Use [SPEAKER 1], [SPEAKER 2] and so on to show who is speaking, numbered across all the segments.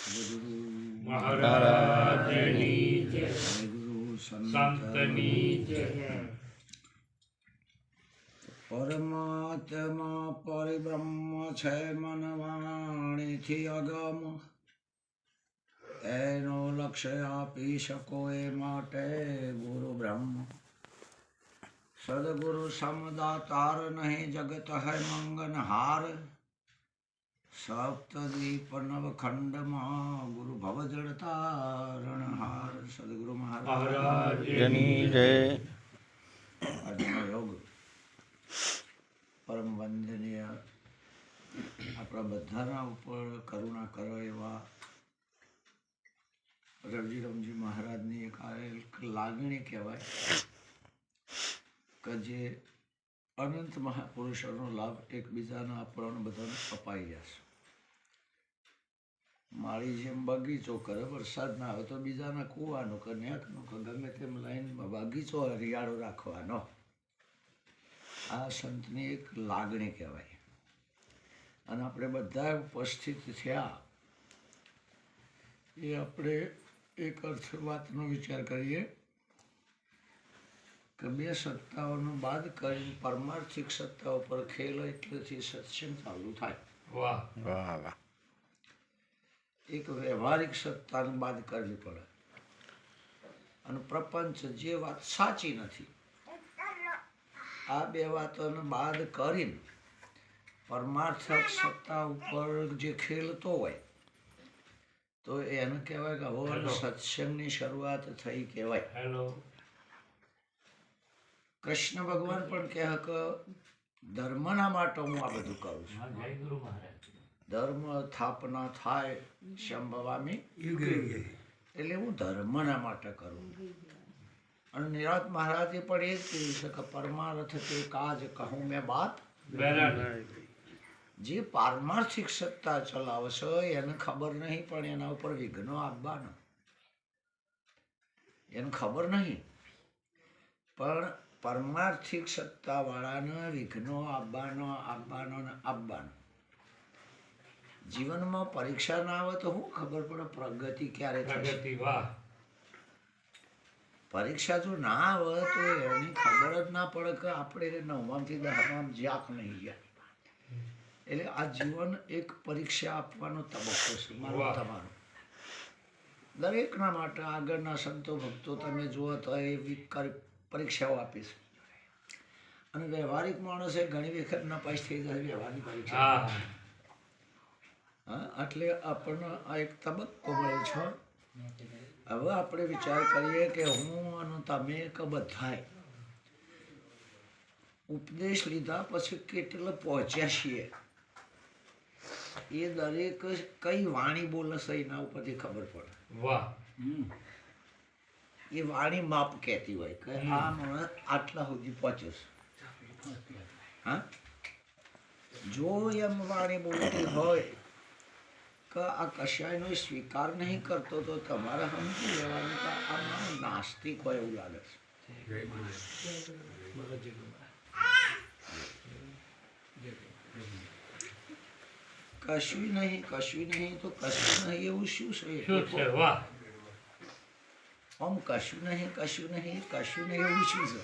[SPEAKER 1] ગુરુ
[SPEAKER 2] મહારાજની જય,
[SPEAKER 1] ગુરુ
[SPEAKER 2] સંતની જય.
[SPEAKER 1] પરમાત્મા પરિબ્રહ્મ છે મન વાણીથી અગમ, એનો લક્ષ્ય આપી શકો એ માટે ગુરુ બ્રહ્મ. સદગુરુ સમદાતાર નહીં જગત હૈ મંગનહાર, સપ્તદ્વીપ નવખંડમાં ગુરુ ભવજળ તારણહાર. સદગુરુ મહારાજ
[SPEAKER 2] મહારાજની જય.
[SPEAKER 1] આજનો યોગ પરમ વંદનીય આપણા બધાના ઉપર કરુણા કરો એવા રવજીરામજી મહારાજની એક લાગણી કહેવાય કે જે અનંત મહાપુરુષોનો લાભ એકબીજાના આપણને બધાને અપાઈ જશે. મારી જેમ બગીચો કરે, વરસાદ ના આવે તો બીજાના કૂવાનું કે નેકનું કે ગમે તેમ લાઈનમાં બગીચો હરિયાળો રાખવાનો. આ સંતની એક લાગણી કહેવાય. અને આપણે બધા ઉપસ્થિત થયા એ આપણે એક અર્થ વાતનો વિચાર કરીએ કે બે સત્તાઓનો બાદ કરીને પારમાર્થિક સત્તાઓ પર ખેલ એટલેથી સત્સંગ ચાલુ થાય.
[SPEAKER 2] વાહ
[SPEAKER 3] વાહ વાહ.
[SPEAKER 1] એક વ્યવહારિક સત્તાને બાદ કરવી પડે. અને પ્રપંચ જે વાત સાચી નથી, આ બે વાતોને બાદ કરીને પરમાર્થક સત્તા ઉપર જે ખેલતો હોય તો એને કહેવાય કે હવે સત્સંગની શરૂઆત થઈ કહેવાય.
[SPEAKER 2] હેલો.
[SPEAKER 1] કૃષ્ણ ભગવાન પણ કહે કે ધર્મના માટે હું આ બધું કરું છું.
[SPEAKER 2] જય ગુરુ મહારાજ.
[SPEAKER 1] ધર્મ સ્થાપના થાય સંભવામી, એટલે હું ધર્મના માટે કરું. અને નિરાત મહારાજે પણ એ જ કહ્યું છે કે પરમાર્થ કે કાજ કહું મેં બાત. જે પારમાર્થિક સત્તા ચલાવે છે એને ખબર નહીં, પણ એના ઉપર વિઘ્નો આપવાનો એને ખબર નહીં, પણ પારમાર્થિક સત્તા વાળાને વિઘ્નો આપવાનો. જીવનમાં પરીક્ષા ના આવે તો શું ખબર પડે પ્રગતિ ક્યારે થશે.
[SPEAKER 2] પ્રગતિ. વાહ.
[SPEAKER 1] પરીક્ષા જો ના આવે તો એની ખબર જ ના પડે કે આપણે 9માથી 10માં જ્યાક નહીં ગયા. એટલે આ જીવન એક પરીક્ષા આપવાનો તબક્કો છે મારો તમારો. દરેકના માટે આગળના સંતો ભક્તો તમે જુઓ તો એવી પરીક્ષાઓ આપીશ. અને વ્યવહારિક માણસે ઘણી વખત નપાસ થઈ જાય વ્યવહારની પરીક્ષા. હા, એટલે આપણને આ એક તબક્કો મળે છે. હવે આપણે વિચાર કરીએ કે હું અને તમે કે બધાય ઉપદેશ લીધા પછી કેટલે પહોંચ્યા છીએ એ દરેક કઈ વાણી બોલે છે એના ઉપરથી ખબર પડે.
[SPEAKER 2] વાહ.
[SPEAKER 1] એ વાણી માપ કહેતી હોય કે આ માણસ આટલા સુધી પહોંચ્યો છે. હા, જો એમ વાણી બોલતી હોય કે આ કશાયનો સ્વીકાર નહીં કરતો તો તમારે સમજી લેવાનું કે આ માણસ નાસ્તિક હોય એવું લાગે છે. કશું નહીં તો કશું નહીં એવું શું
[SPEAKER 2] શું છે?
[SPEAKER 1] છે?
[SPEAKER 2] વાહ.
[SPEAKER 1] આમ કશું નહીં એવું શું છે?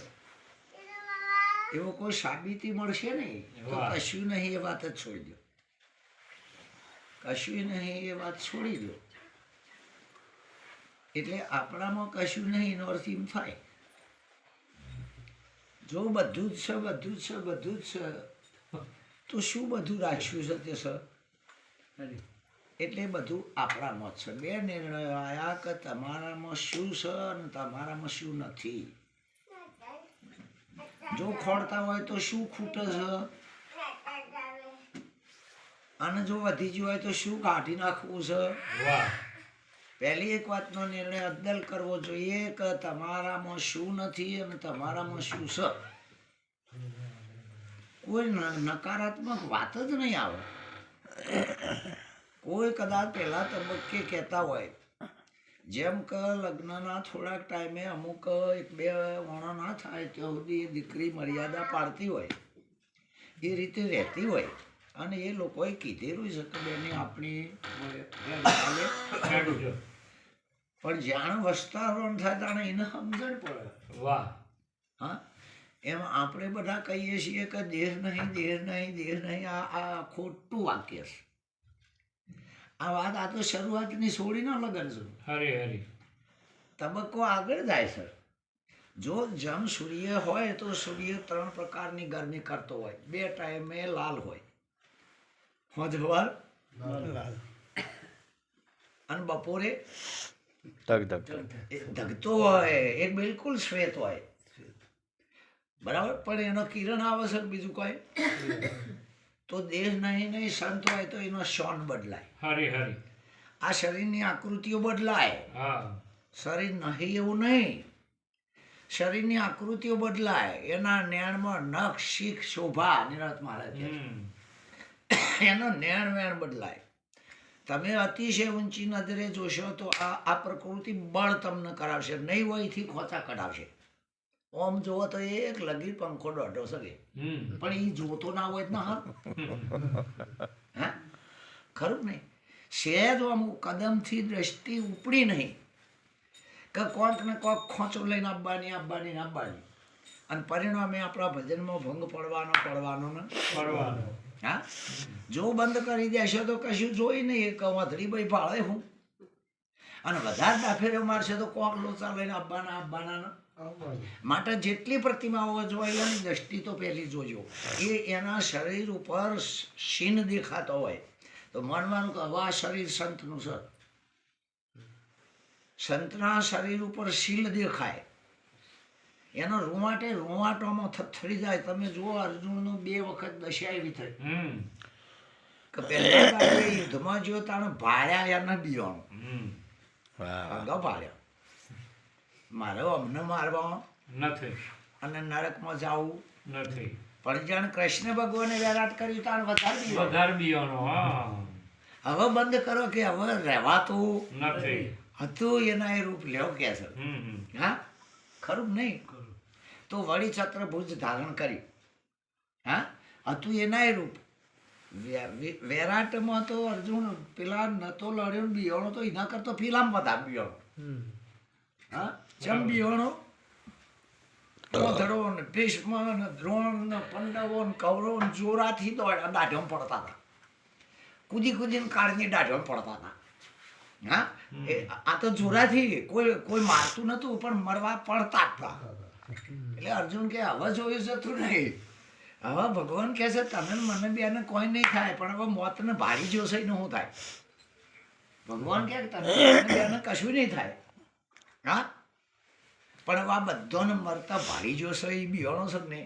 [SPEAKER 1] એવો કોઈ સાબિતી મળશે નહીં તો કશું નહીં એ વાત જ છોડી દો. કશું નહીં એ વાત છોડી દો. એટલે આપણામાં કશું નહીં એનો અર્થ એમ થાય જો બધું જ છે તો શું બધું રાખ્યું છે તે સર? એટલે બધું આપણામાં છે. બે નિર્ણયો આવ્યા કે તમારામાં શું છે અને તમારામાં શું નથી. જો ખોડતા હોય તો શું ખૂટે છે, અને જો વધી ગયું હોય તો શું કાઢી નાખવું છે.
[SPEAKER 2] વાહ.
[SPEAKER 1] પહેલી એક વાતનો નિર્ણય અદ્દલ કરવો જોઈએ કે તમારામાં શું નથી અને તમારામાં શું છે. કોઈ નકારાત્મક વાત જ નહીં આવે. કોઈ કદાચ પહેલા તબક્કે કહેતા હોય જેમ કે લગ્નના થોડાક ટાઈમે અમુક 1-2 વણો ના થાય ત્યાં સુધી એ દીકરી મર્યાદા પાડતી હોય એ રીતે રહેતી હોય અને એ લોકોએ કીધેલું છે કે બેને આપણી ચાલે
[SPEAKER 2] હેડું છે.
[SPEAKER 1] પણ જાણે વસ્તારણ થાય તાણે એને સમજણ પડે.
[SPEAKER 2] વાહ.
[SPEAKER 1] હા, એમ આપણે બધા કહીએ છીએ કે દેહ નહીં દેહ નહીં દેહ નહીં. આ ખોટું વાક્ય છે. આ વાત આ તો શરૂઆતની છોડીને લગન છે.
[SPEAKER 2] હરી હરી.
[SPEAKER 1] તબક્કો આગળ જાય છે. જો જમ સૂર્ય હોય તો સૂર્ય 3 પ્રકારની ગરમી કરતો હોય. 2 ટાઈમે લાલ હોય, હોજવાર અને બપોરે એ ધગતો હોય, એ બિલકુલ શ્વેત હોય, બરાબર. પણ એનો કિરણ આવે છે બીજું કોઈ તો દેહ નહીં નહીં સંત હોય તો એનો શોન બદલાય.
[SPEAKER 2] હરી હરી.
[SPEAKER 1] આ શરીરની આકૃતિઓ બદલાય.
[SPEAKER 2] હા.
[SPEAKER 1] શરીર નહીં એવું નહીં, શરીરની આકૃતિઓ બદલાય. એના નેણમાં નખ શીખ શોભા નિરત મારે
[SPEAKER 2] હમ.
[SPEAKER 1] એનો નેણ વેણ બદલાય. તમે અતિશય ઊંચી નજરે જોશો તો આ પ્રકૃતિ બળ તમને કરાવશે, નહીં હોય એથી ખોચા કઢાવશે. ઓમ જોવો તો એક લગી પંખો દોઢો શકે,
[SPEAKER 2] હમ.
[SPEAKER 1] પણ એ જોતો ના હોય જ ના હાલ. હા, ખરું નહીં. સહેજ અમુક કદમથી દ્રષ્ટિ ઉપડી નહીં કે કોક ને કોક ખોંચો લઈને આપવાની આપવાની આપવાની, અને પરિણામે આપણા ભજનમાં ભંગ પડવાનો ને.
[SPEAKER 2] ફરવાનું.
[SPEAKER 1] હા, જો બંધ કરી દેશો તો કશું જોઈ નહીં. કવાથરી ભાઈ ભાળે હું, અને વધારે દાફેરો મારશે તો કોક લોચા લઈને આપવાના. માટે જેટલી પ્રતિમાઓ જોઈ એની દ્રષ્ટિ તો પહેલી જોજો. એના શરીર ઉપર સીન દેખાતો હોય તો માનવાનું કે હવે આ શરીર સંતનું છે. સંતના શરીર ઉપર શીલ દેખાય, એનો રૂવાટોમાં થથડી જાય. તમે જુઓ અર્જુનનું 2 વખત દશા એવી થઈ
[SPEAKER 2] હમ.
[SPEAKER 1] કે પહેલા યુદ્ધમાં જો તાણે ભાળ્યા એને બિયાણું
[SPEAKER 2] હમ.
[SPEAKER 1] અગાઉ ભાળ્યા. મારે અમને મારવા
[SPEAKER 2] નથી.
[SPEAKER 1] અને નરકમાં જવું
[SPEAKER 2] નથી.
[SPEAKER 1] પણ જાણ કૃષ્ણ ભગવાને વૈરાટ કર્યું તાણ વધારે બિયાણું.
[SPEAKER 2] વધારે બીવાનો. હા.
[SPEAKER 1] હવે બંધ કરો કે હવે રહેવાતું
[SPEAKER 2] નથી.
[SPEAKER 1] હતું એના એ રૂપ લેવો કે છે.
[SPEAKER 2] હમ.
[SPEAKER 1] હા, ખરું નહીં. તો વળી છત્રભુજ ધારણ કર્યું. હા, હતું એના એ રૂપ. વૈરાટમાં તો અર્જુન પેલા નતો લડ્યો ને બિયાણો તો એના કરતો પેલામ વધારે બિયાણો. હા, ચમ બિયાણો કોથળો ને ભીષ્મ ને દ્રોણ ને પાંડવો ને કૌરવો ને જોરાથી તો દાઢો પડતા હતા. કૂદી કૂદીને કાળની દાઢો પડતા હતા. હા, આ તો જોરાથી કોઈ મારતું નતું પણ મરવા પડતા જ હતા. એટલે અર્જુન કે હવે જોયું જતું નહીં. હવે ભગવાન કહે છે તમે મને બેને કોઈ નહીં થાય, પણ હવે મોતને ભાળી જોશે ને શું થાય. ભગવાન કહે તમે બેને કશું નહીં થાય. હા, પણ હવે આ બધાને મરતા ભાળી જોશે એ બિયાણો છે ને.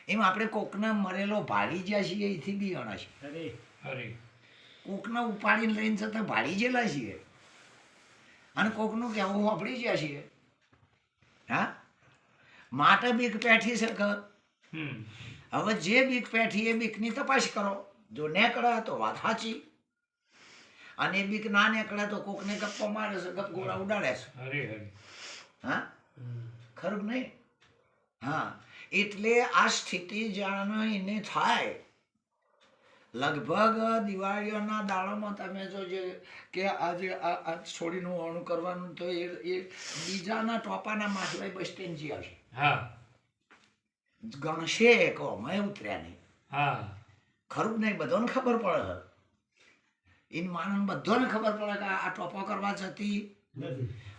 [SPEAKER 1] એમ આપણે કોકના મરેલો ભાળી જ્યાં છીએ એથી બિયાણા છે.
[SPEAKER 2] હરી.
[SPEAKER 1] કોકના ઉપાડીને લઈને છતાં ભાળી ગયેલા છીએ, અને કોકનું કહેવું વાપરી ગયા છીએ. હા, માટે બીક પેઠી છે ઘર.
[SPEAKER 2] હમ.
[SPEAKER 1] હવે જે બીક પેઠી એ બીકની તપાસ કરો. જો નીકળે તો વાત સાચી, અને એ બીક ના નીકળે તો કોકને ગપ્પો મારે છે, ગપ ગોળા ઉડાડે છે.
[SPEAKER 2] હરી હરી.
[SPEAKER 1] હા, ખરું નહીં. હા, એટલે આ સ્થિતિ જાણે એને થાય. લગભગ દિવાળીઓના દાડામાં તમે જોજો કે આજે આ છોડીનું ઓણું કરવાનું તો એ બીજાના ટોપાના માથે બસ સ્ટેન્ડ જી આવશે.
[SPEAKER 2] હા.
[SPEAKER 1] ગણશે કે અમે ઉતર્યા નહીં.
[SPEAKER 2] હા.
[SPEAKER 1] ખરું નહીં, બધાને ખબર પડે. એને માનવ બધાને ખબર પડે કે આ ટોપો કરવા જતી,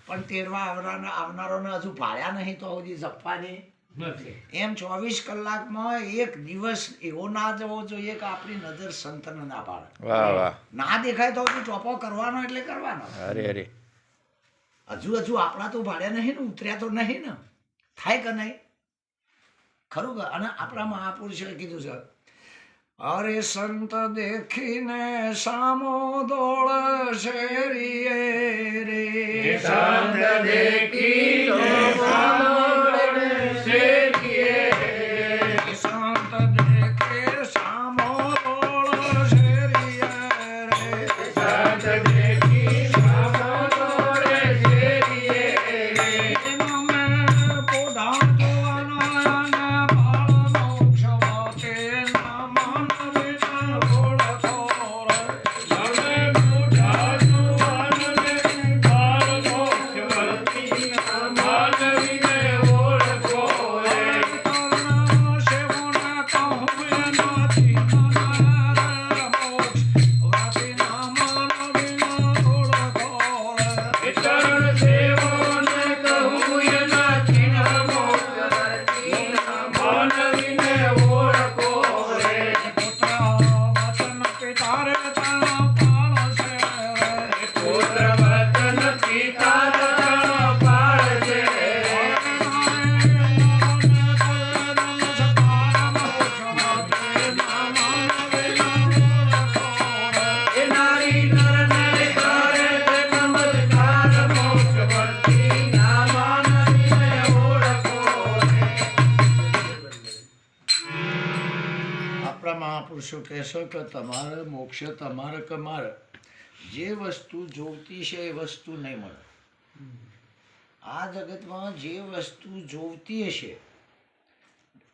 [SPEAKER 1] પણ તેરવા આવનારોને હજુ ભાડ્યા નહીં તો હજી જપવાની
[SPEAKER 2] નથી.
[SPEAKER 1] એમ 24 કલાકમાં એક દિવસ એવો ના જવો જોઈએ કે આપણી નજર સંતને ના પાડે.
[SPEAKER 3] વાહ વાહ.
[SPEAKER 1] ના દેખાય તો હજુ ટોપો કરવાનો એટલે કરવાનો.
[SPEAKER 3] હરે હરે.
[SPEAKER 1] હજુ આપણા તો ભાડ્યા નહીં ને, ઉતર્યા તો નહીં ને. થાય કે નહીં? ખરું કે? અને આપણા મહાપુરુષોએ કીધું છે, અરે સંત દેખીને સામો દોડ શેરીએ રે.
[SPEAKER 2] સંત દેખીને સામો દોડ શેરીએ.
[SPEAKER 1] સંત દેખે સામો દોડ શેરીએ રે.
[SPEAKER 2] સંત દેખી સામો દોડ શેરીએ.
[SPEAKER 1] એમાં મેં પોઢા જોવાના ને ભાળ મોક્ષ વાતે ના માનવી આપણા મહાપુરુષો કહેશો કે તમારે મોક્ષ તમારે કે મારે જે વસ્તુ જોવતી છે એ વસ્તુ નહીં મળે. આ જગતમાં જે વસ્તુ જોવતી હશે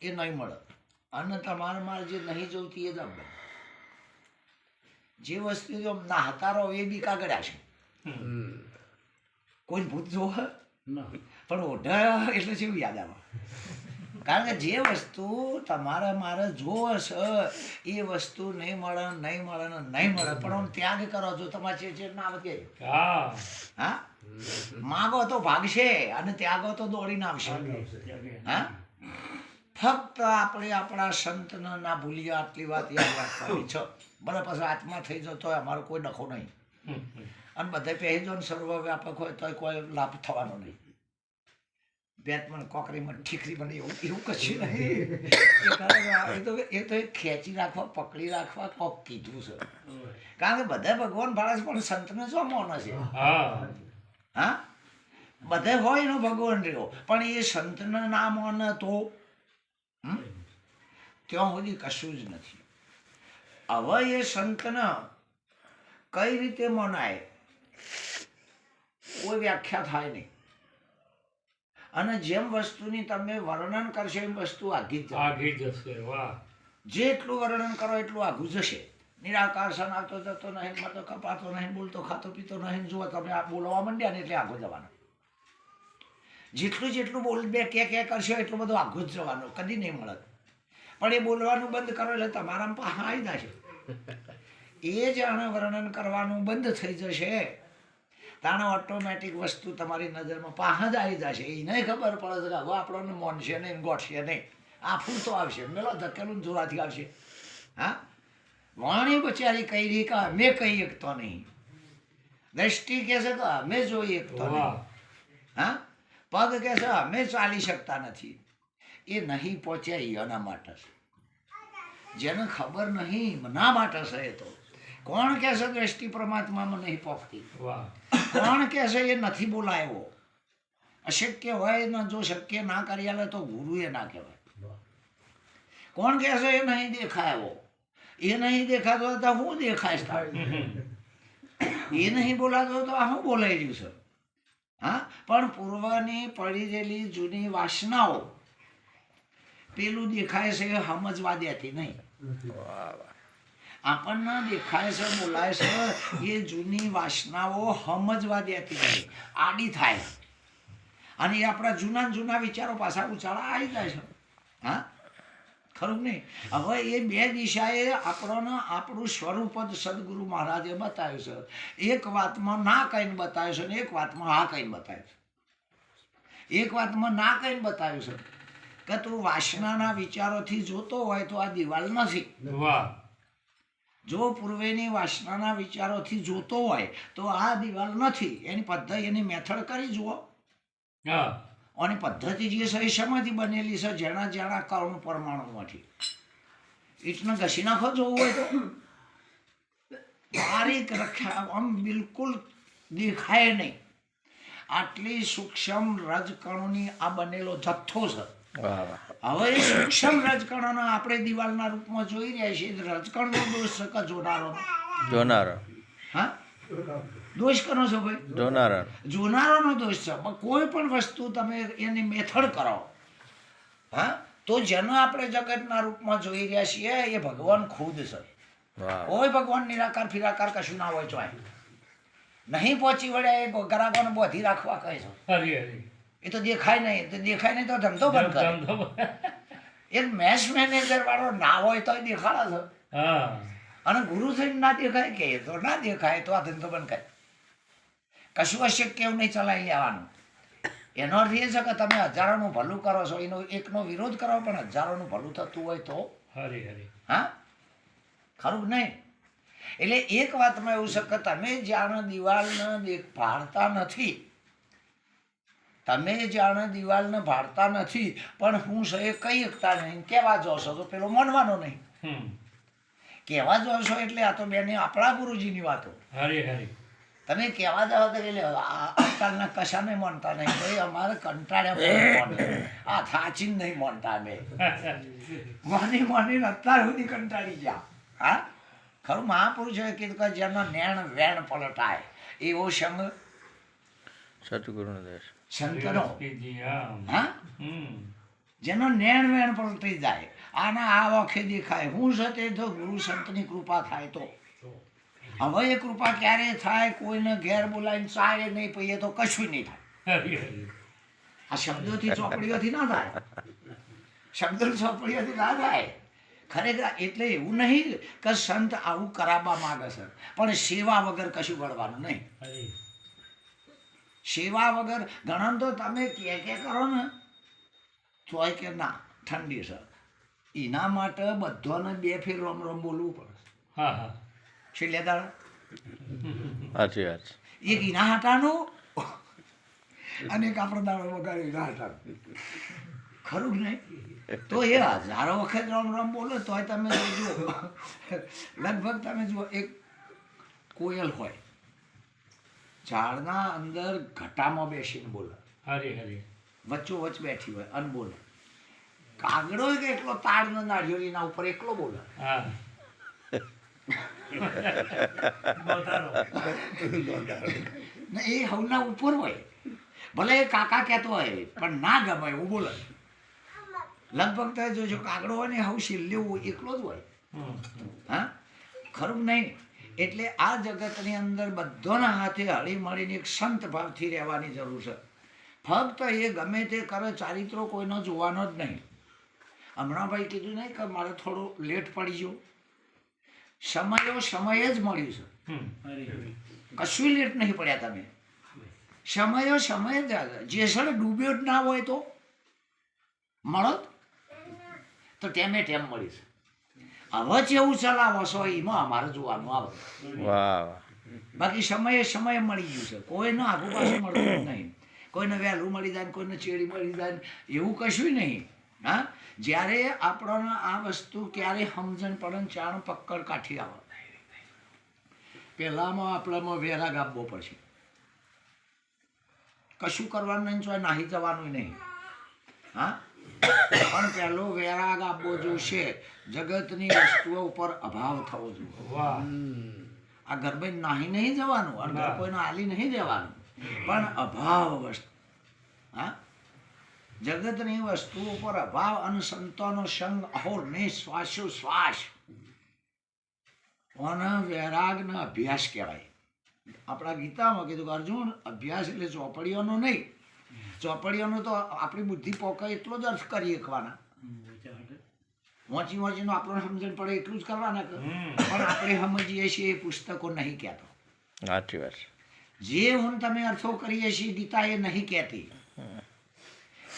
[SPEAKER 1] એ નહીં મળે, અને તમારે મારે જે નહીં જોવતી એ જ મળે. જે વસ્તુ જો નાહતા રહો એ બી કાગળ્યા છે. કોઈ ભૂત જોવે પણ ઓઢા એટલે શું યાદ આવે? કારણ કે જે વસ્તુ તમારે મારે જોવે છે એ વસ્તુ નહીં મળે નહીં મળે ને નહીં મળે, પણ આમ ત્યાગ કરો છો તમારે છે ના વધે. હા, માગો તો ભાગશે અને ત્યાગો તો દોડીને આવશે. હા, ફક્ત આપણે આપણા સંતને ના ભૂલીએ આટલી વાત યાદ રાખવાની છે. ભલે પછી આત્મા થઈ જતો હોય અમારો કોઈ ડખો નહીં, અને બધે પહેરી જો સર્વ વ્યાપક હોય તો કોઈ લાભ થવાનો નહીં. બેટમાં કોકરીમાં ઠીકરીમાં એવું એવું કશું નહીં. એ તો ખેંચી રાખવા પકડી રાખવા કોક કીધું છે. કારણ કે બધા ભગવાન ભાળે પણ સંતને જો મોને છે. હા, બધે હોય એનો ભગવાન રહ્યો, પણ એ સંતને ના મોને તો ત્યાં સુધી કશું જ નથી. હવે એ સંતને કઈ રીતે મનાય કોઈ વ્યાખ્યા થાય નહીં, અને જેમ વસ્તુની તમે વર્ણન કરશો એમ વસ્તુ આગી જશે. જેટલું વર્ણન કરો એટલું આઘું જશે. નિરાકાર સનાતો જતો નહીં, મતો કપાતો નહીં, બોલતો ખાતો પીતો નહીં. જુઓ તમે આ બોલવા માંડ્યા ને એટલે આઘું જવાનું. જેટલું બોલ બે કે કરશો એટલું બધું આઘું જ જવાનું, કદી નહીં મળે. પણ એ બોલવાનું બંધ કરો એટલે તમારા પાસે આવી જશે. એ જાણે વર્ણન કરવાનું બંધ થઈ જશે તાણે ઓટોમેટિક વસ્તુ તમારી નજરમાં પાસે જ આવી જશે. એ નહીં ખબર પડે છે કે હવે આપણને મોનશે નહીં, ગોઠશે નહીં, આ ફૂલતો આવશે, મેલો ધકેલું જોરાથી આવશે. હા, વાણી બચારી કહી કે અમે કહી શકતો નહીં, દ્રષ્ટિ કહે છે કે અમે જોઈ શકતો નહીં, હા, પગ કહે છે અમે ચાલી શકતા નથી. એ નહીં પહોંચ્યા એના માટે છે. જેને ખબર નહીં ના માટે છે. એ તો કોણ કહે છે દ્રષ્ટિ પરમાત્મામાં નહીં પહોંચતી? કોણ કહે છે એ નથી બોલાયો? અશક્ય હોય ને જો શક્ય ના કરી આલે તો ગુરુ એ ના કહેવાય. કોણ કહે છે એ નહીં દેખાયો? એ નહીં દેખાતો તો હું દેખાય? એ નહીં બોલાતો તો આ હું બોલાઈ રહ્યું છે? હા, પણ પૂર્વની પડી રહેલી જૂની વાસનાઓ પેલું દેખાય છે સમજવા દેતી નહીં. આપણને દેખાય છે બોલાય છે એ જૂની વાસનાઓ સમજવા દેતી નહીં, આડી થાય, અને એ આપણા જૂના વિચારો પાછા ઉચાળા આવી જાય છે. હા, ખરું નહીં? હવે એ બે દિશાએ આપણને આપણું સ્વરૂપ જ સદગુરુ મહારાજે બતાવ્યું છે. એક વાતમાં ના કહીને બતાવ્યું છે, ને એક વાતમાં હા કહીને બતાવ્યું છે. એક વાતમાં ના કહીને બતાવ્યું છે કે તું વાસનાના વિચારોથી જોતો હોય તો આ દિવાલ નથી. જો પૂર્વેની વાસનાના વિચારોથી જોતો હોય તો આ દિવાલ નથી. એની પદ્ધતિ, એની મેથડ કરી જુઓ. અને પદ્ધતિ જે છે એ શેમાંથી બનેલી છે? જેણા કર્ણ પરમાણુમાંથી. ઈટને ઘસી નાખો જોવું હોય તો બારીક રખ્યા, આમ બિલકુલ દેખાય નહીં. આટલી સૂક્ષ્મ રજકણોની આ બનેલો જથ્થો છે. હવે એ સૂક્ષ્મ રજકણોને આપણે દિવાલના રૂપમાં જોઈ રહ્યા છીએ. રજકણનો દોષ છે કે જોનારો? હા, દોષ કરો છો ભાઈ? જોનારાનો દોષ છે. કોઈ પણ વસ્તુ તમે એની મેથડ કરો, હા, તો જેનો આપણે જગતના રૂપમાં જોઈ રહ્યા છીએ એ ભગવાન ખુદ છે. કોઈ ભગવાન નિરાકાર ફિરાકાર કશું ના હોય. ચોય નહીં પહોંચી વળ્યા એ ગ્રાહકોને બોધી રાખવા કહે છે. એ તો દેખાય નહીં, તો ધંધો બંધ કરે. એક મેશ મેનેજર વાળો ના હોય તો દેખાડે છે, અને ગુરુ થઈને ના દેખાય કે તો ના દેખાય તો આ ધંધો બંધ કરે. કશું અશક્ય એવું નહીં ચલાવી લેવાનું. એનો અર્થ એ છે કે તમે હજારોનું ભલું કરો છો, એનો એકનો વિરોધ કરો, પણ હજારોનું ભલું થતું હોય તો હા, ખરું નહીં? એટલે એક વાતમાં એવું છે કે તમે જાણે દિવાલને ભાળતા નથી, ભાળતા નથી, પણ હું છે એ કહી શકતા નહીં. કહેવા જોશો તો પેલો માનવાનો નહીં. કહેવા જોશો એટલે આ તો બેને આપણા ગુરુજીની વાતો. તમે કહેવા જાઓ તો એટલે આજકાલના કશાને માનતા નહીં ભાઈ અમારે કંટાળ્યા આ થાચીને નહીં માનતા અમે માનીને અત્યાર સુધી કંટાળી ગયા. હા ખરું મહાપુરુષોએ કીધું કે જેનો નેણ વેણ પલટાય એવો સંગ
[SPEAKER 3] સદગુરુનો દેશ
[SPEAKER 1] સંતનો.
[SPEAKER 2] જી, હા.
[SPEAKER 1] હા જેનો નેણ વેણ પલટી જાય આના આ વખે દેખાય હું છે તે તો ગુરુ સંતની કૃપા થાય તો. હવે એ કૃપા ક્યારે થાય? કોઈને ઘેર બોલાવીને ચાય નહીં પીએ તો કશું નહીં થાય.
[SPEAKER 2] હરી હરી.
[SPEAKER 1] આ શબ્દોથી ચોપડીઓથી ના થાય. શબ્દો ચોપડીઓથી ના થાય. ખરેખર એટલે એવું નહીં કે સંત આવું કરાવવા માંગે છે, પણ સેવા વગર કશું ગળવાનું નહીં.
[SPEAKER 2] હરી.
[SPEAKER 1] સેવા વગર ઘણા તો તમે કે કરો ને તોય કે ના ઠંડી છે, એના માટે બધાને 2 ફેર રોમ રોમ બોલવું પડે.
[SPEAKER 2] હા હા.
[SPEAKER 1] છેલ્લે દાડા
[SPEAKER 3] સાચી વાત છે.
[SPEAKER 1] એક એના હાટાનું અને એક આપણો દાડો વગાડ્યો એના હાટાનું. ખરું જ નહીં? તો એ 1000 વખત રામ રામ બોલો તોય તમે જુઓ લગભગ તમે જુઓ એક કોયલ હોય ઝાડના અંદર ઘટામાં બેસીને બોલે,
[SPEAKER 2] હરી હરી.
[SPEAKER 1] વચ્ચોવચ્ચ બેઠી હોય અને બોલે. કાગડો કે એકલો તાડનો નાળિયો એના ઉપર એકલો બોલે.
[SPEAKER 2] હા.
[SPEAKER 1] ને એ હવના ઉપર હોય, ભલે એ કાકા કહેતો હોય પણ ના ગમે એવું બોલે. લગભગ તમે જોજો કાગડો હોય ને હવ છેલ્લે એકલો જ હોય.
[SPEAKER 2] હમ.
[SPEAKER 1] હા ખરું નહીં? એટલે આ જગતની અંદર બધાના હાથે હળી મળીને એક સંત ભાવથી રહેવાની જરૂર છે. ફક્ત એ ગમે તે કરે ચારિત્રો કોઈનો જોવાનો જ નહીં. હમણાં ભાઈ કીધું નહીં કે મારે થોડું લેટ પડી ગયું, સમય જ મળ્યું છે.
[SPEAKER 2] હમ.
[SPEAKER 1] કશું લેટ નહીં પડ્યા તમે. સમય જ જે સડે ડૂબ્યો જ ના હોય તો મળો તો ટેમે ટેમ મળી છે. હવે જેવું ચલાવો છો એમાં અમારે જોવાનું આવે.
[SPEAKER 3] વાહ વાહ.
[SPEAKER 1] બાકી સમય મળી ગયું છે. કોઈનું આગુ પાછું મળતું જ નહીં. કોઈને વહેલું મળી જાય, કોઈને ચેડી મળી જાય, એવું કશું નહીં. હા જ્યારે આપણને આ વસ્તુ ક્યારે સમજણ પડે ને ચાણ પક્કડ કાઠી આવે. પહેલામાં આપણામાં વેરાગ આપવો પડશે. કશું કરવાનું નહીં, ચોય નાહી જવાનું નહીં. હા પણ પહેલો વેરાગ આપવો જોઈશે. જગતની વસ્તુઓ ઉપર અભાવ થવો જોઈએ.
[SPEAKER 2] વાહ.
[SPEAKER 1] આ ગરબે નાહી નહીં જવાનું અને ઘર કોઈને હાલી નહીં દેવાનું, પણ અભાવ વસ્તુ. હા જગતની વસ્તુ ઉપર અભાવ અને સંતોનો સંગ અહોર ને શ્વાસોશ્વાસ અને વૈરાગનો અભ્યાસ કહેવાય. આપણા ગીતામાં કીધું કે અર્જુન અભ્યાસ એટલે ચોપડીઓનો નહીં. ચોપડીઓનો તો આપણી બુદ્ધિ પોકે એટલો જ અર્થ કરી શકવાના. વાંચીનો આપણને સમજણ પડે એટલું જ કરવાના. પણ આપણે સમજીએ છીએ એ પુસ્તકો નહીં કહેતો.
[SPEAKER 3] સાચી વાત છે.
[SPEAKER 1] જે હું તમે અર્થો કરીએ છીએ ગીતા એ નહીં કહેતી.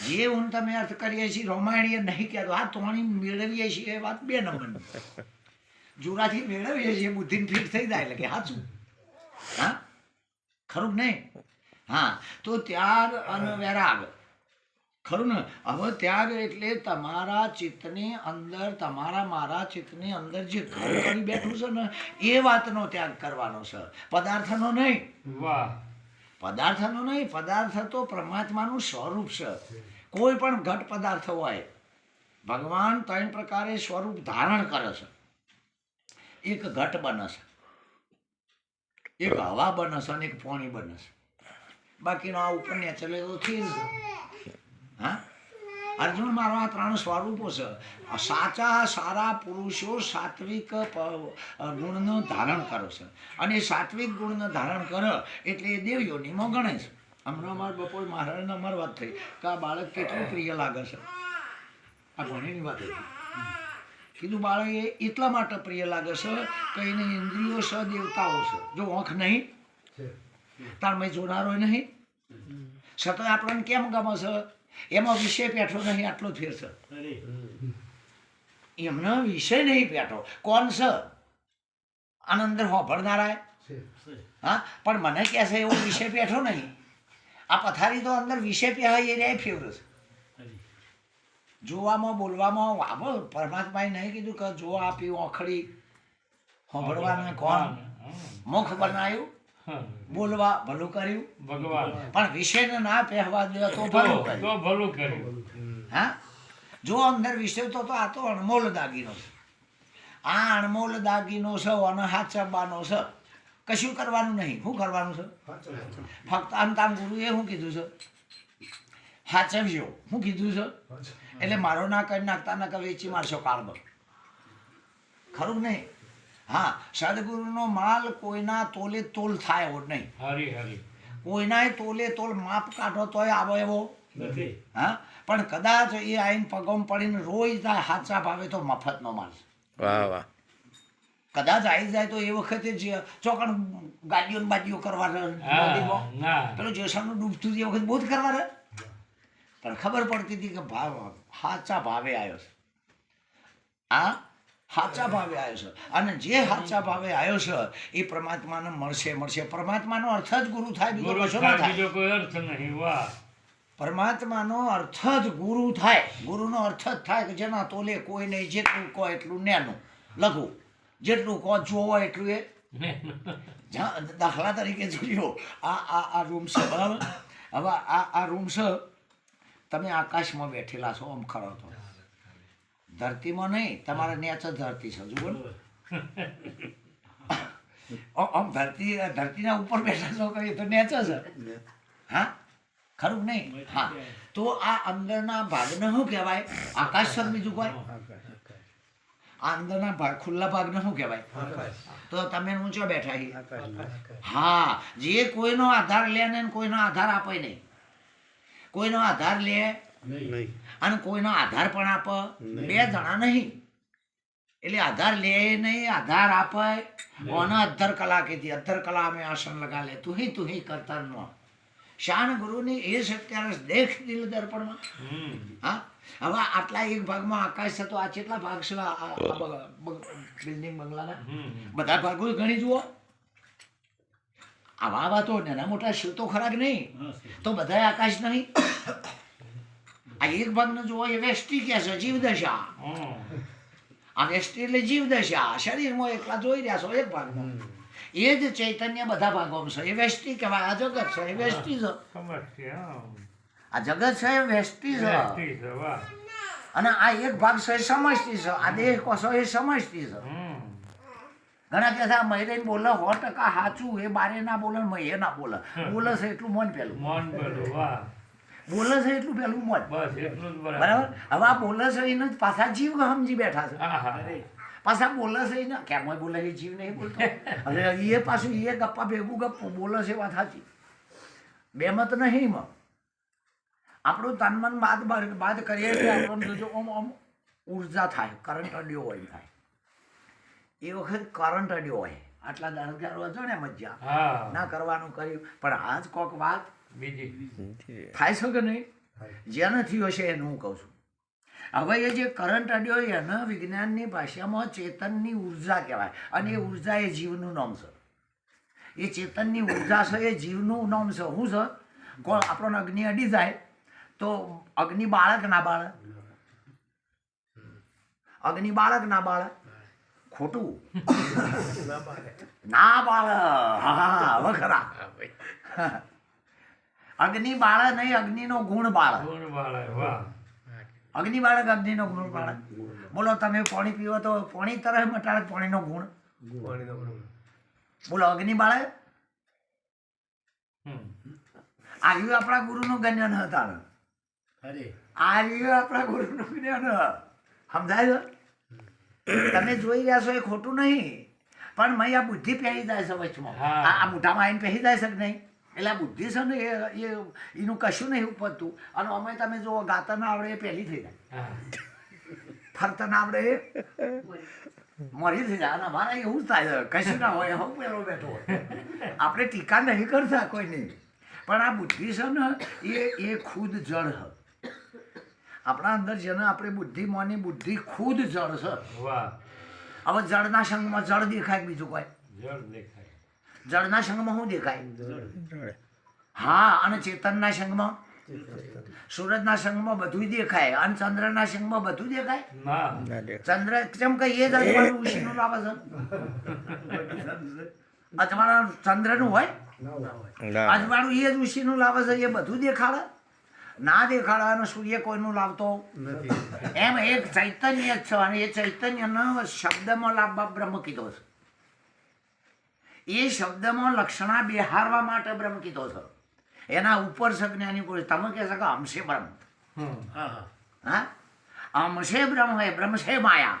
[SPEAKER 1] જે હું તમે અર્થ કરીએ છીએ રામાયણ એ નહીં કહેતો. આ તોણી મેળવીએ છીએ એ વાત 2 નંબરની. જોરાથી મેળવીએ છીએ બુદ્ધિને ફીટ થઈ જાય એટલે કે સાચું. હા ખરું નહીં? હા તો ત્યાગ અને વૈરાગ ખરું ને? હવે ત્યાગ એટલે તમારા ચિત્તની અંદર, તમારા મારા ચિત્તની અંદર જે ઘર કરી બેઠું છે ને એ વાતનો ત્યાગ કરવાનો છે, પદાર્થનો નહીં.
[SPEAKER 2] વાહ.
[SPEAKER 1] પદાર્થનો નહીં. પદાર્થ તો પરમાત્માનું સ્વરૂપ છે. કોઈ પણ ઘટ પદાર્થ હોય, ભગવાન 3 પ્રકારે સ્વરૂપ ધારણ કરે છે. એક ઘટ બને છે, એક હવા બને છે અને એક પાણી બને છે. બાકીનો આ ઉપર નેચરલ તો થઈ જ. હા અર્જુન મારો આ 3 સ્વરૂપો છે. સાચા સારા પુરુષો સાત્વિક ગુણનું ધારણ કરે છે અને સાત્વિક ગુણનું ધારણ કરે એટલે એ દેવયોનીમાં ગણે છે. હમણાં અમારા બપોર મહારાજને અમારી વાત થઈ કે આ બાળક કેટલું પ્રિય લાગે છે. આ ભણીની વાત હતી. કીધું બાળક એ એટલા માટે પ્રિય લાગે છે કે એની ઇન્દ્રિયો છે દેવતાઓ છે. જો આંખ નહીં તાર મેં જોનારો નહીં છતાં આપણને કેમ ગમે છે? એમાં વિષય પેઠો નહીં, આટલો જ ફેર છે. એમનો વિષય નહીં પેઠો. કોણ છે? આનંદર હોભળનારા. હા પણ મને કહે છે એવો વિષય પેઠો નહીં. આ પથારી તો અંદર વિષય પહેવાય એ રહ્યા ફેવર છે. જોવામાં બોલવામાં આવો પરમાત્માએ નહીં કીધું કે જો આ પીવું ઓખડી હોભળવાને કોણ મુખ બનાવ્યું?
[SPEAKER 2] હા.
[SPEAKER 1] બોલવા ભલું કર્યું,
[SPEAKER 2] ભગવાન
[SPEAKER 1] પણ વિષયને ના પહેવા દે તો ભલું કર્યું.
[SPEAKER 2] તો ભલું કર્યું.
[SPEAKER 1] હા, જો અંદર વિષય તો આ તો અણમોલ દાગીનો છે. આ અણમોલ દાગીનો છે અને હાચવવાનો છે. કશું કરવાનું નહીં. શું કરવાનું છે? ફક્ત અંતામ ગુરુએ શું કીધું છે? હાચવજો. શું કીધું છે? એટલે મારો ના કરી નાખતા ના કે વેચી મારશો કાળમાં. ખરું કે નહીં? હા, સદગુરુનો માલ કોઈના તોલે તોલ થાય એવો નહીં.
[SPEAKER 2] હરી હરી
[SPEAKER 1] કોઈનાય તોલે તોલ માપ કાઢો તોય આવો એવો.
[SPEAKER 2] નથી.
[SPEAKER 1] હા, પણ કદાચ એ આઈને પગમ પડીને રોઈ જાય સાચા ભાવે તો મફતનો માલ છે.
[SPEAKER 3] વાહ વાહ
[SPEAKER 1] કદાચ આવી જાય તો એ વખતે જ ચોકણ ગાડીઓ ને બાજીઓ કરવા રહે.
[SPEAKER 2] હા, ના
[SPEAKER 1] પેલું જેસલનું ડૂબતું એ વખત બહુ જ કરવા રહે. પણ ખબર પડતી હતી કે ભાવ સાચા ભાવે આવ્યો છે. આ સાચા ભાવે આવ્યો છે અને જે સાચા ભાવે આવ્યો છે એ પરમાત્માને મળશે મળશે. પરમાત્માનો અર્થ જ ગુરુ થાય, બીજો
[SPEAKER 2] ગુરુ
[SPEAKER 1] કશો ના
[SPEAKER 2] થાય,
[SPEAKER 1] થાય.
[SPEAKER 2] બીજો કોઈ અર્થ નહીં. વાહ
[SPEAKER 1] પરમાત્માનો અર્થ જ ગુરુ થાય. ગુરુનો અર્થ જ થાય કે જેના તોલે કોઈ નહીં, જેટલું કહો એટલું નેનું લઘુ, જેટલું કહો જોવો એટલું એ. દાખલા તરીકે જોયો આ રૂમ છે બરાબર. હવે આ રૂમ છે, તમે આકાશમાં બેઠેલા છો આમ ખરો તો, ધરતીમાં નહીં, તમારા નેચ જ ધરતી છે. જુઓ ને આમ ધરતીના ઉપર બેઠા છો કહીએ તો નેચ છે. હા, ખરું નહીં? હા, તો આ અંદરના ભાગને શું કહેવાય? આકાશ છે. બીજું કોઈ આ અંદરના ભાગ ખુલ્લા ભાગને શું કહેવાય? તો તમે ઊંચો બેઠા છીએ. હા, જે કોઈનો આધાર લે ને કોઈનો આધાર આપે નહીં. કોઈનો આધાર લે અને કોઈનો આધાર પણ આપે, બે જણા નહીં. એટલે આધાર લે નહીં, આધાર આપે. ઓને અધર કલા કીધી. અધર કલા में आसन लगा ले, તું ही करता न. શાન ગુરુની એ સત્યારસ દેખ દિલ દર્પણમાં. હા, હવે આટલા એક ભાગમાં આકાશ છે તો આ કેટલા ભાગ છે? બિલ્ડિંગ બંગલાના બધા ભાગો ગણી જુઓ. આવા તો નાના મોટા શિવ તો ખરા કે નહીં? તો બધા આકાશ નહીં. આ એક ભાગને જુઓ, એ વેષ્ટિ કે છે જીવદશા. આ વેષ્ટિ એટલે જીવદશા. શરીરમાં એકલા જોઈ રહ્યા છો એક ભાગમાં. એ જ ચૈતન્ય બધા ભાગોમાં છે. એ વેષ્ટિ કહેવાય. આ જગત છે એ વેષ્ટિ છે.
[SPEAKER 2] ખબર છે. હા.
[SPEAKER 1] આ જગત છે એ વેષ્ટિ છે
[SPEAKER 2] વ્યક્તિ છે. વાહ
[SPEAKER 1] અને આ એક ભાગ છે એ સમષ્ટિ છે. આ દેહ કોષો એ સમષ્ટિ છે. ઘણા કહે છે આ મહિલાને બોલે 100% સાચું, એ બારે ના બોલે એ ના બોલે. બોલે છે એટલું મોન પેલું,
[SPEAKER 2] મન પેલું. વાહ
[SPEAKER 1] બોલે છે એટલું પેલું મોન.
[SPEAKER 2] બસ એટલું જ
[SPEAKER 1] બરાબર.
[SPEAKER 2] બરાબર.
[SPEAKER 1] હવે આ બોલે છે એને જ પાછા જીવ સમજી બેઠા છે.
[SPEAKER 2] હા હા
[SPEAKER 1] પાછા બોલે છે એને કેમ બોલે એ જીવ નહીં બોલતો. અને એ પાછું એ ગપ્પા ભેગું ગપ્પું બોલે છે વાત સાચી. બે મત નહીં એમાં. આપણું તન મન બાદ કરીએ એટલે આપણને જોજો આમ ઉર્જા થાય, કરંટ અડ્યો હોય થાય. એ વખત કરંટ અડ્યો હોય. આટલા દાણગારો હતો ને મજા
[SPEAKER 2] હા
[SPEAKER 1] ના કરવાનું કર્યું. પણ આજ કોક વાત
[SPEAKER 2] બીજી
[SPEAKER 1] થાય છે કે નહીં? જેને થયો છે એનું હું કહું છું. હવે એ જે કરંટ અડ્યો એને વિજ્ઞાનની ભાષામાં ચેતનની ઉર્જા કહેવાય. અને એ ઉર્જા એ જીવનું નામ છે. એ ચેતનની ઉર્જા છે એ જીવનું નામ છે. શું છે? કોણ આપણને અગ્નિ અડી જાય તો અગ્નિ બાળક ના બાળક? અગ્નિ બાળક ના બાળક? ખોટું. ના બાળક. હા, હવે ખરા. અગ્નિ બાળક નહીં, અગ્નિનો ગુણ બાળક.
[SPEAKER 2] ગુણ બાળક. વાહ
[SPEAKER 1] અગ્નિ બાળક, અગ્નિનો ગુણ બાળક. બોલો તમે પાણી પીવો તો પાણી તરફ મટાડે પાણીનો ગુણ. બોલો અગ્નિ બાળક. આ રહ્યું આપણા ગુરુનું જ્ઞાન હતા. આ રહ્યું આપણા ગુરુનું જ્ઞાન. સમજાય છે? તમે જોઈ રહ્યા છો એ ખોટું નહીં, પણ મેં આ બુદ્ધિ પહેરી જાય છે વચમાં. આ મોઢામાં આવીને પહેરી જાય છે કે નહીં? એટલે આ બુદ્ધિ છે ને એનું કશું નહીં ઉપજતું. અને અમે તમે જો ગાતા ના આવડે એ પહેલી થઈ જાય, ફરતા ના આવડે એ મરી થઈ જાય. અને અમારે એવું જ થાય છે, કશું ના હોય હું પહેલો બેઠો હોય. આપણે ટીકા નહીં કરતા કોઈ નહીં, પણ આ બુદ્ધિ છે ને એ ખુદ જળ છે. આપણા અંદર જેને આપણે બુદ્ધિ માની, બુદ્ધિ ખુદ જળ છે.
[SPEAKER 2] વાહ
[SPEAKER 1] હવે જળના સંગમાં જળ દેખાય, બીજું કોઈ?
[SPEAKER 2] જળ દેખાય.
[SPEAKER 1] જળના સંગમાં શું દેખાય? હા, અને ચેતનના સંગમાં, સૂરજના સંગમાં બધું દેખાય. અને ચંદ્રના સંગમાં બધું દેખાય.
[SPEAKER 2] ના
[SPEAKER 1] ચંદ્ર કેમ કે એ જ આજુબાજુ ઉછીનું લાવે છે. અજવાળા ચંદ્રનું હોય
[SPEAKER 3] ના
[SPEAKER 1] અજવાળું એ જ ઋષિનું લાવે છે એ બધું દેખાડે ના દેખાડે અને સૂર્ય કોઈનું લાવતો એમ એક ચૈતન્ય જ છે અને એ ચૈતન્યનો શબ્દમાં લાવવા બ્રહ્મ કીધો છે એ શબ્દમાં લક્ષણા બિહારવા માટે બ્રહ્મ કીધો છે એના ઉપર છે જ્ઞાની પુરુષ તમે કહે છે કે અંશે બ્રહ્મ હા અંશે બ્રહ્મ હોય બ્રહ્મ છે માયા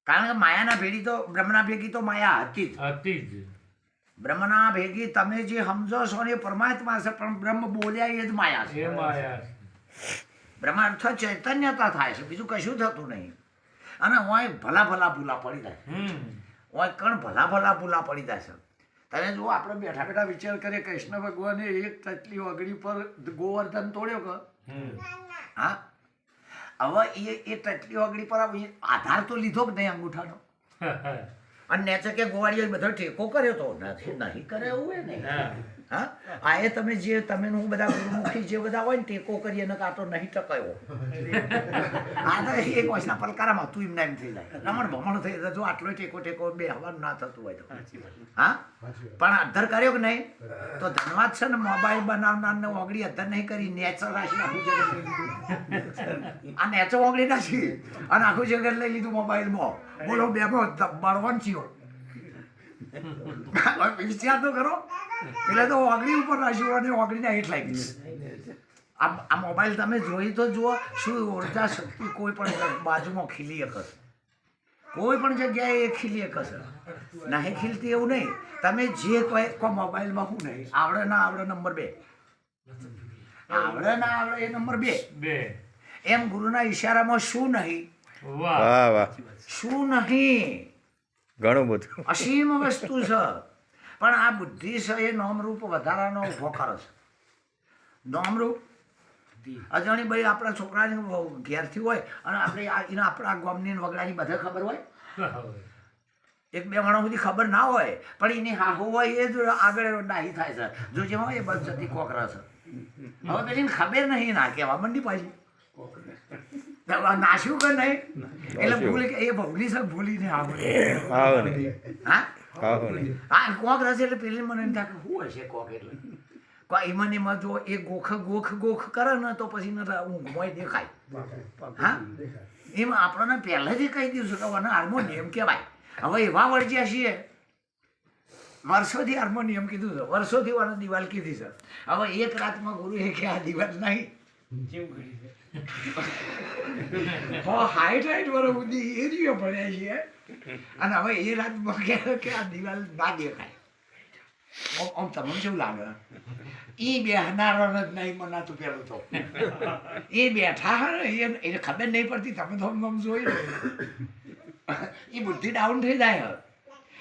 [SPEAKER 1] કારણ કે માયાના ભેગી તો બ્રહ્મના ભેગી તો માયા હતી જ
[SPEAKER 2] હતી જ
[SPEAKER 1] બ્રહ્મના ભેગી તમે જે સમજો છો ને એ પરમાત્મા છે પણ બ્રહ્મ બોલ્યા એ જ માયા છે
[SPEAKER 2] એ માયા
[SPEAKER 1] બ્રહ્મ અર્થ ચૈતન્યતા થાય છે બીજું કશું થતું નહીં અને ઓય ભલા ભલા ભૂલા પડી જાય ઓય કણ ભલા ભલા ભૂલા પડી જાય છે તમે જુઓ આપણે બેઠા બેઠા વિચાર કરીએ કૃષ્ણ ભગવાને એક ટચલી ઓગળી પર ગોવર્ધન તોડ્યો કે હા હવે એ ટચલી ઓગળી પર આધાર તો લીધો કે નહીં અંગૂઠાનો અને નેચે કે ગોવાળીઓ બધો ટેકો કર્યો તો નહીં કરે એવું એ નહીં હા આ એ તમે જે તમે હું બધા ગુરુમુખી જે બધા હોય ને ટેકો કરીએ ને કાં તો નહીં ટકાયો આ તો એક વર્ષના પલકારામાં તું એમને એમ થઈ જાય રમણ ભમણ થઈ જાય જો આટલો ટેકો બે હવાનું ના થતું હોય તો હા પણ અધર કર્યો કે નહીં તો ધનવાદ છે ને મોબાઈલ બનાવનાર ને ઓગળી અધર નહીં કરી નેચર રાશિ આખું જગત લઈ લીધું આ નેચર ઓગળી નાખી અને આખું જગત લઈ લીધું મોબાઈલમાં બોલો બેમાં બળવાન થયો વિચાર તો કરો પેલા તો ઓગળી ઉપર રાખ્યું અને ઓગળીને હેઠ લાગી આ મોબાઈલ તમે જોઈ તો જુઓ શું ઉર્જા શક્તિ કોઈ પણ બાજુમાં ખીલી એક હશે કોઈ પણ જગ્યાએ એ ખીલી એક હશે નહીં ખીલતી એવું નહીં તમે જે કોઈ મોબાઈલમાં શું નહીં આવડે ના આવડે નંબર 2 આવડે ના આવડે એ નંબર 2 એમ ગુરુના ઈશારામાં શું નહીં
[SPEAKER 3] વાહ વાહ
[SPEAKER 1] શું નહીં
[SPEAKER 3] ઘણું બધું
[SPEAKER 1] અસીમ વસ્તુ છે પણ આ બુદ્ધિ છે એ નોમરૂપ વધારાનો ઉભો કરે છે નોમરૂપ અજાણી ભાઈ આપણા છોકરાની ઘેરથી હોય અને આપણે એના આપણા ગામની વગડાની બધે ખબર હોય એક બે માણસ સુધી ખબર ના હોય પણ એની હાહુ હોય એ જ આગળ ડાહી થાય છે જો જેમાં હોય એ બસ જતી કોકરા છે હવે પેલી ખબર નહીં ના કહેવા મંડી પાછી નાશ્યું કે નહીં એટલે ભૂલે કે એ ભૂલી છે ભૂલીને
[SPEAKER 3] આવો ને
[SPEAKER 1] હા
[SPEAKER 3] આવો ને
[SPEAKER 1] હા કોક રહેશે એટલે પેલી મને એમ થાય કે શું હશે કોક એટલે કોઈ એમાં જો એ ગોખ કરે ને તો પછી ઊંઘમાં દેખાય હા એમ આપણને પહેલેથી કહી દીધું કે આને હાર્મોનિયમ કહેવાય હવે એવા વળજ્યા છીએ વર્ષોથી હાર્મોનિયમ કીધું છે વર્ષોથી આને દિવાલ કીધી છે હવે એક રાતમાં ગુરુએ કે આ દિવાલ નહીં હાઈટ વર્ષ સુધી એ રહ્યો ભણ્યા છીએ અને હવે એ રાતમાં કહે કે આ દિવાલ ના દેખાય આમ તમને કેવું લાગે એ બેહનારો જ નહીં મનાતું પેલું તો એ બેઠા હે એને ખબર નહીં પડતી તમે તો આમ જોઈ એ બુદ્ધિ ડાઉન થઈ જાય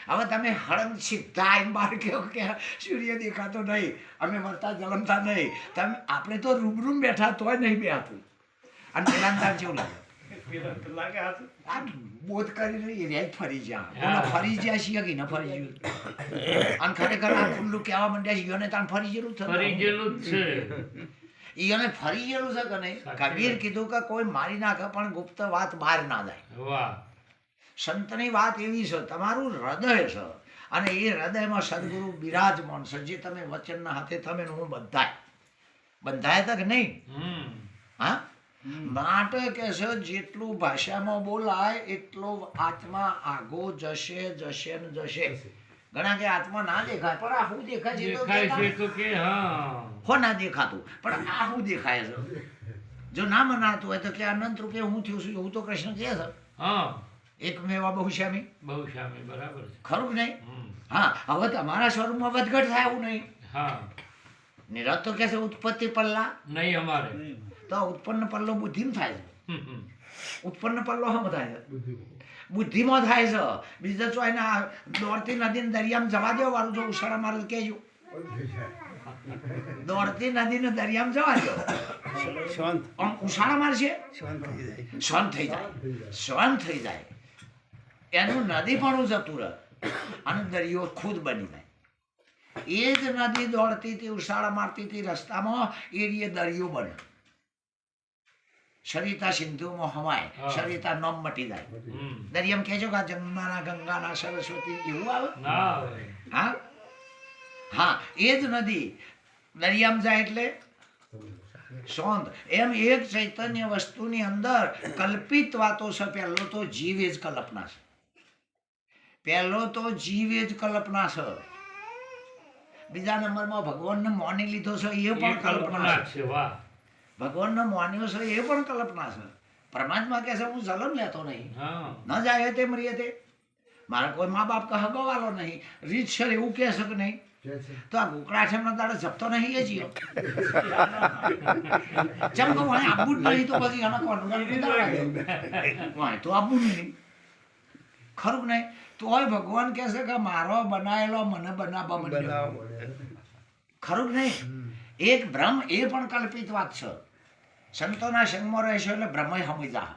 [SPEAKER 1] હવે તમે હળંગ સીધા એમ બહાર કહો કે સૂર્ય દેખાતો નહીં અમે મરતા જલમતા નહીં તમે આપણે તો રૂબરૂમ બેઠા તોય નહીં બેઠું અને પેલા જેવું લાગે આ બોધ કરીને એ રેજ ફરી જ્યાં ફરી જ્યાં છીએ કે ન ફરી ગયું અને ખરેખર આ ખુલ્લું કહેવા માંડ્યા છે ઈઓને તાણ ફરી ગયેલું
[SPEAKER 2] ફરી ગયેલું જ છે
[SPEAKER 1] ઈઓને ફરી ગયેલું છે કે નહીં કબીર કીધું કે કોઈ મારી નાખે પણ ગુપ્ત વાત બહાર ના જાય
[SPEAKER 2] વાહ
[SPEAKER 1] સંતની વાત એવી છે તમારું હૃદય છે અને એ હૃદયમાં સદગુરુ બિરાજમાન છે જે તમે વચનના હાથે તમે હું બંધાયા હતા કે નહીં હા માટે કે છે જેટલું ભાષામાં બોલાય એટલો આત્મા આગો જશે જશે ને જશે ઘણા કે આત્મા ના દેખાય પણ આ શું દેખાય છે
[SPEAKER 2] તો કે હા
[SPEAKER 1] હો ના દેખાતું પણ આ શું દેખાય છે જો ના મનાતું હોય તો કે અનંત રૂપે હું થયું છું એવું તો કૃષ્ણ કહે છે
[SPEAKER 2] હા
[SPEAKER 1] એકમેવા બહુશ્યામી
[SPEAKER 2] બહુશ્યામી બરાબર છે
[SPEAKER 1] ખરું કે નહીં હા હવે તમારા સ્વરૂપમાં વધઘટ થાય એવું નહીં
[SPEAKER 2] હા
[SPEAKER 1] નિરત તો કે છે ઉત્પત્તિ પલ્લા
[SPEAKER 2] નહીં અમારે
[SPEAKER 1] તો ઉત્પન્ન પલ્લો બુદ્ધિમાં થાય છે ઉત્પન્ન પલ્લો હમ થાય છે બુદ્ધિમાં થાય છે બીજા તો એના દોડતી નદીને દરિયામાં જવા દો વાળું જો ઉછાળા મારે કહેજો દોડતી નદીને દરિયામાં જવા દો આમ ઉછાળા મારશે શાંત થઈ જાય એનું નદી પણ જતું રહે અને દરિયો ખુદ બની જાય એ જ નદી દોડતી હતી ઉછાળા મારતી હતી રસ્તામાં એ દરિયો બને સરિતા સિંધુમાં હવાય,
[SPEAKER 2] હા.
[SPEAKER 1] સરિતા નામ મટી જાય. દરિયામાં કહેજો કે આ જમનાના ગંગાના સરસ્વતી એવું આવે?
[SPEAKER 2] ના આવે.
[SPEAKER 1] હા હા, એ જ નદી દરિયામાં જાય એટલે શાંત. એમ એક ચૈતન્ય વસ્તુની અંદર કલ્પિત વાતો છે. પહેલો તો જીવ એ જ કલ્પના છે. પહેલો તો જીવ એ જ કલ્પના છે. બીજા નંબરમાં ભગવાનને માની લીધો છે એ
[SPEAKER 2] એ
[SPEAKER 1] પણ કલ્પના છે.
[SPEAKER 2] છે. વાહ.
[SPEAKER 1] ભગવાનને માન્યો છે એ પણ કલ્પના છે. પરમાત્મા કહે છે હું જલમ લેતો નહીં,
[SPEAKER 2] હા.
[SPEAKER 1] ન જાય તે મરીએ તે. મારા કોઈ મા બાપ હગવાલો નહીં, રીત છે એવું કહે છે કે નહીં? તો આ ગોકળા છે એમના દાડે જપતો નહીં એ જીવ. જેમ કહું અહીં આપવું જ નહીં તો પછી એના કોણ તો આપવું જ નહીં. ખરું કે નહીં? તોય ભગવાન કહે છે કે મારો બનાવેલો મને બનાવવા માંડ્યો. ખરું કે નહીં? એક ભ્રમ એ પણ કલ્પિત વાત છે. સંતોના સંગમાં રહેશો એટલે ભ્રમ સમજી જા.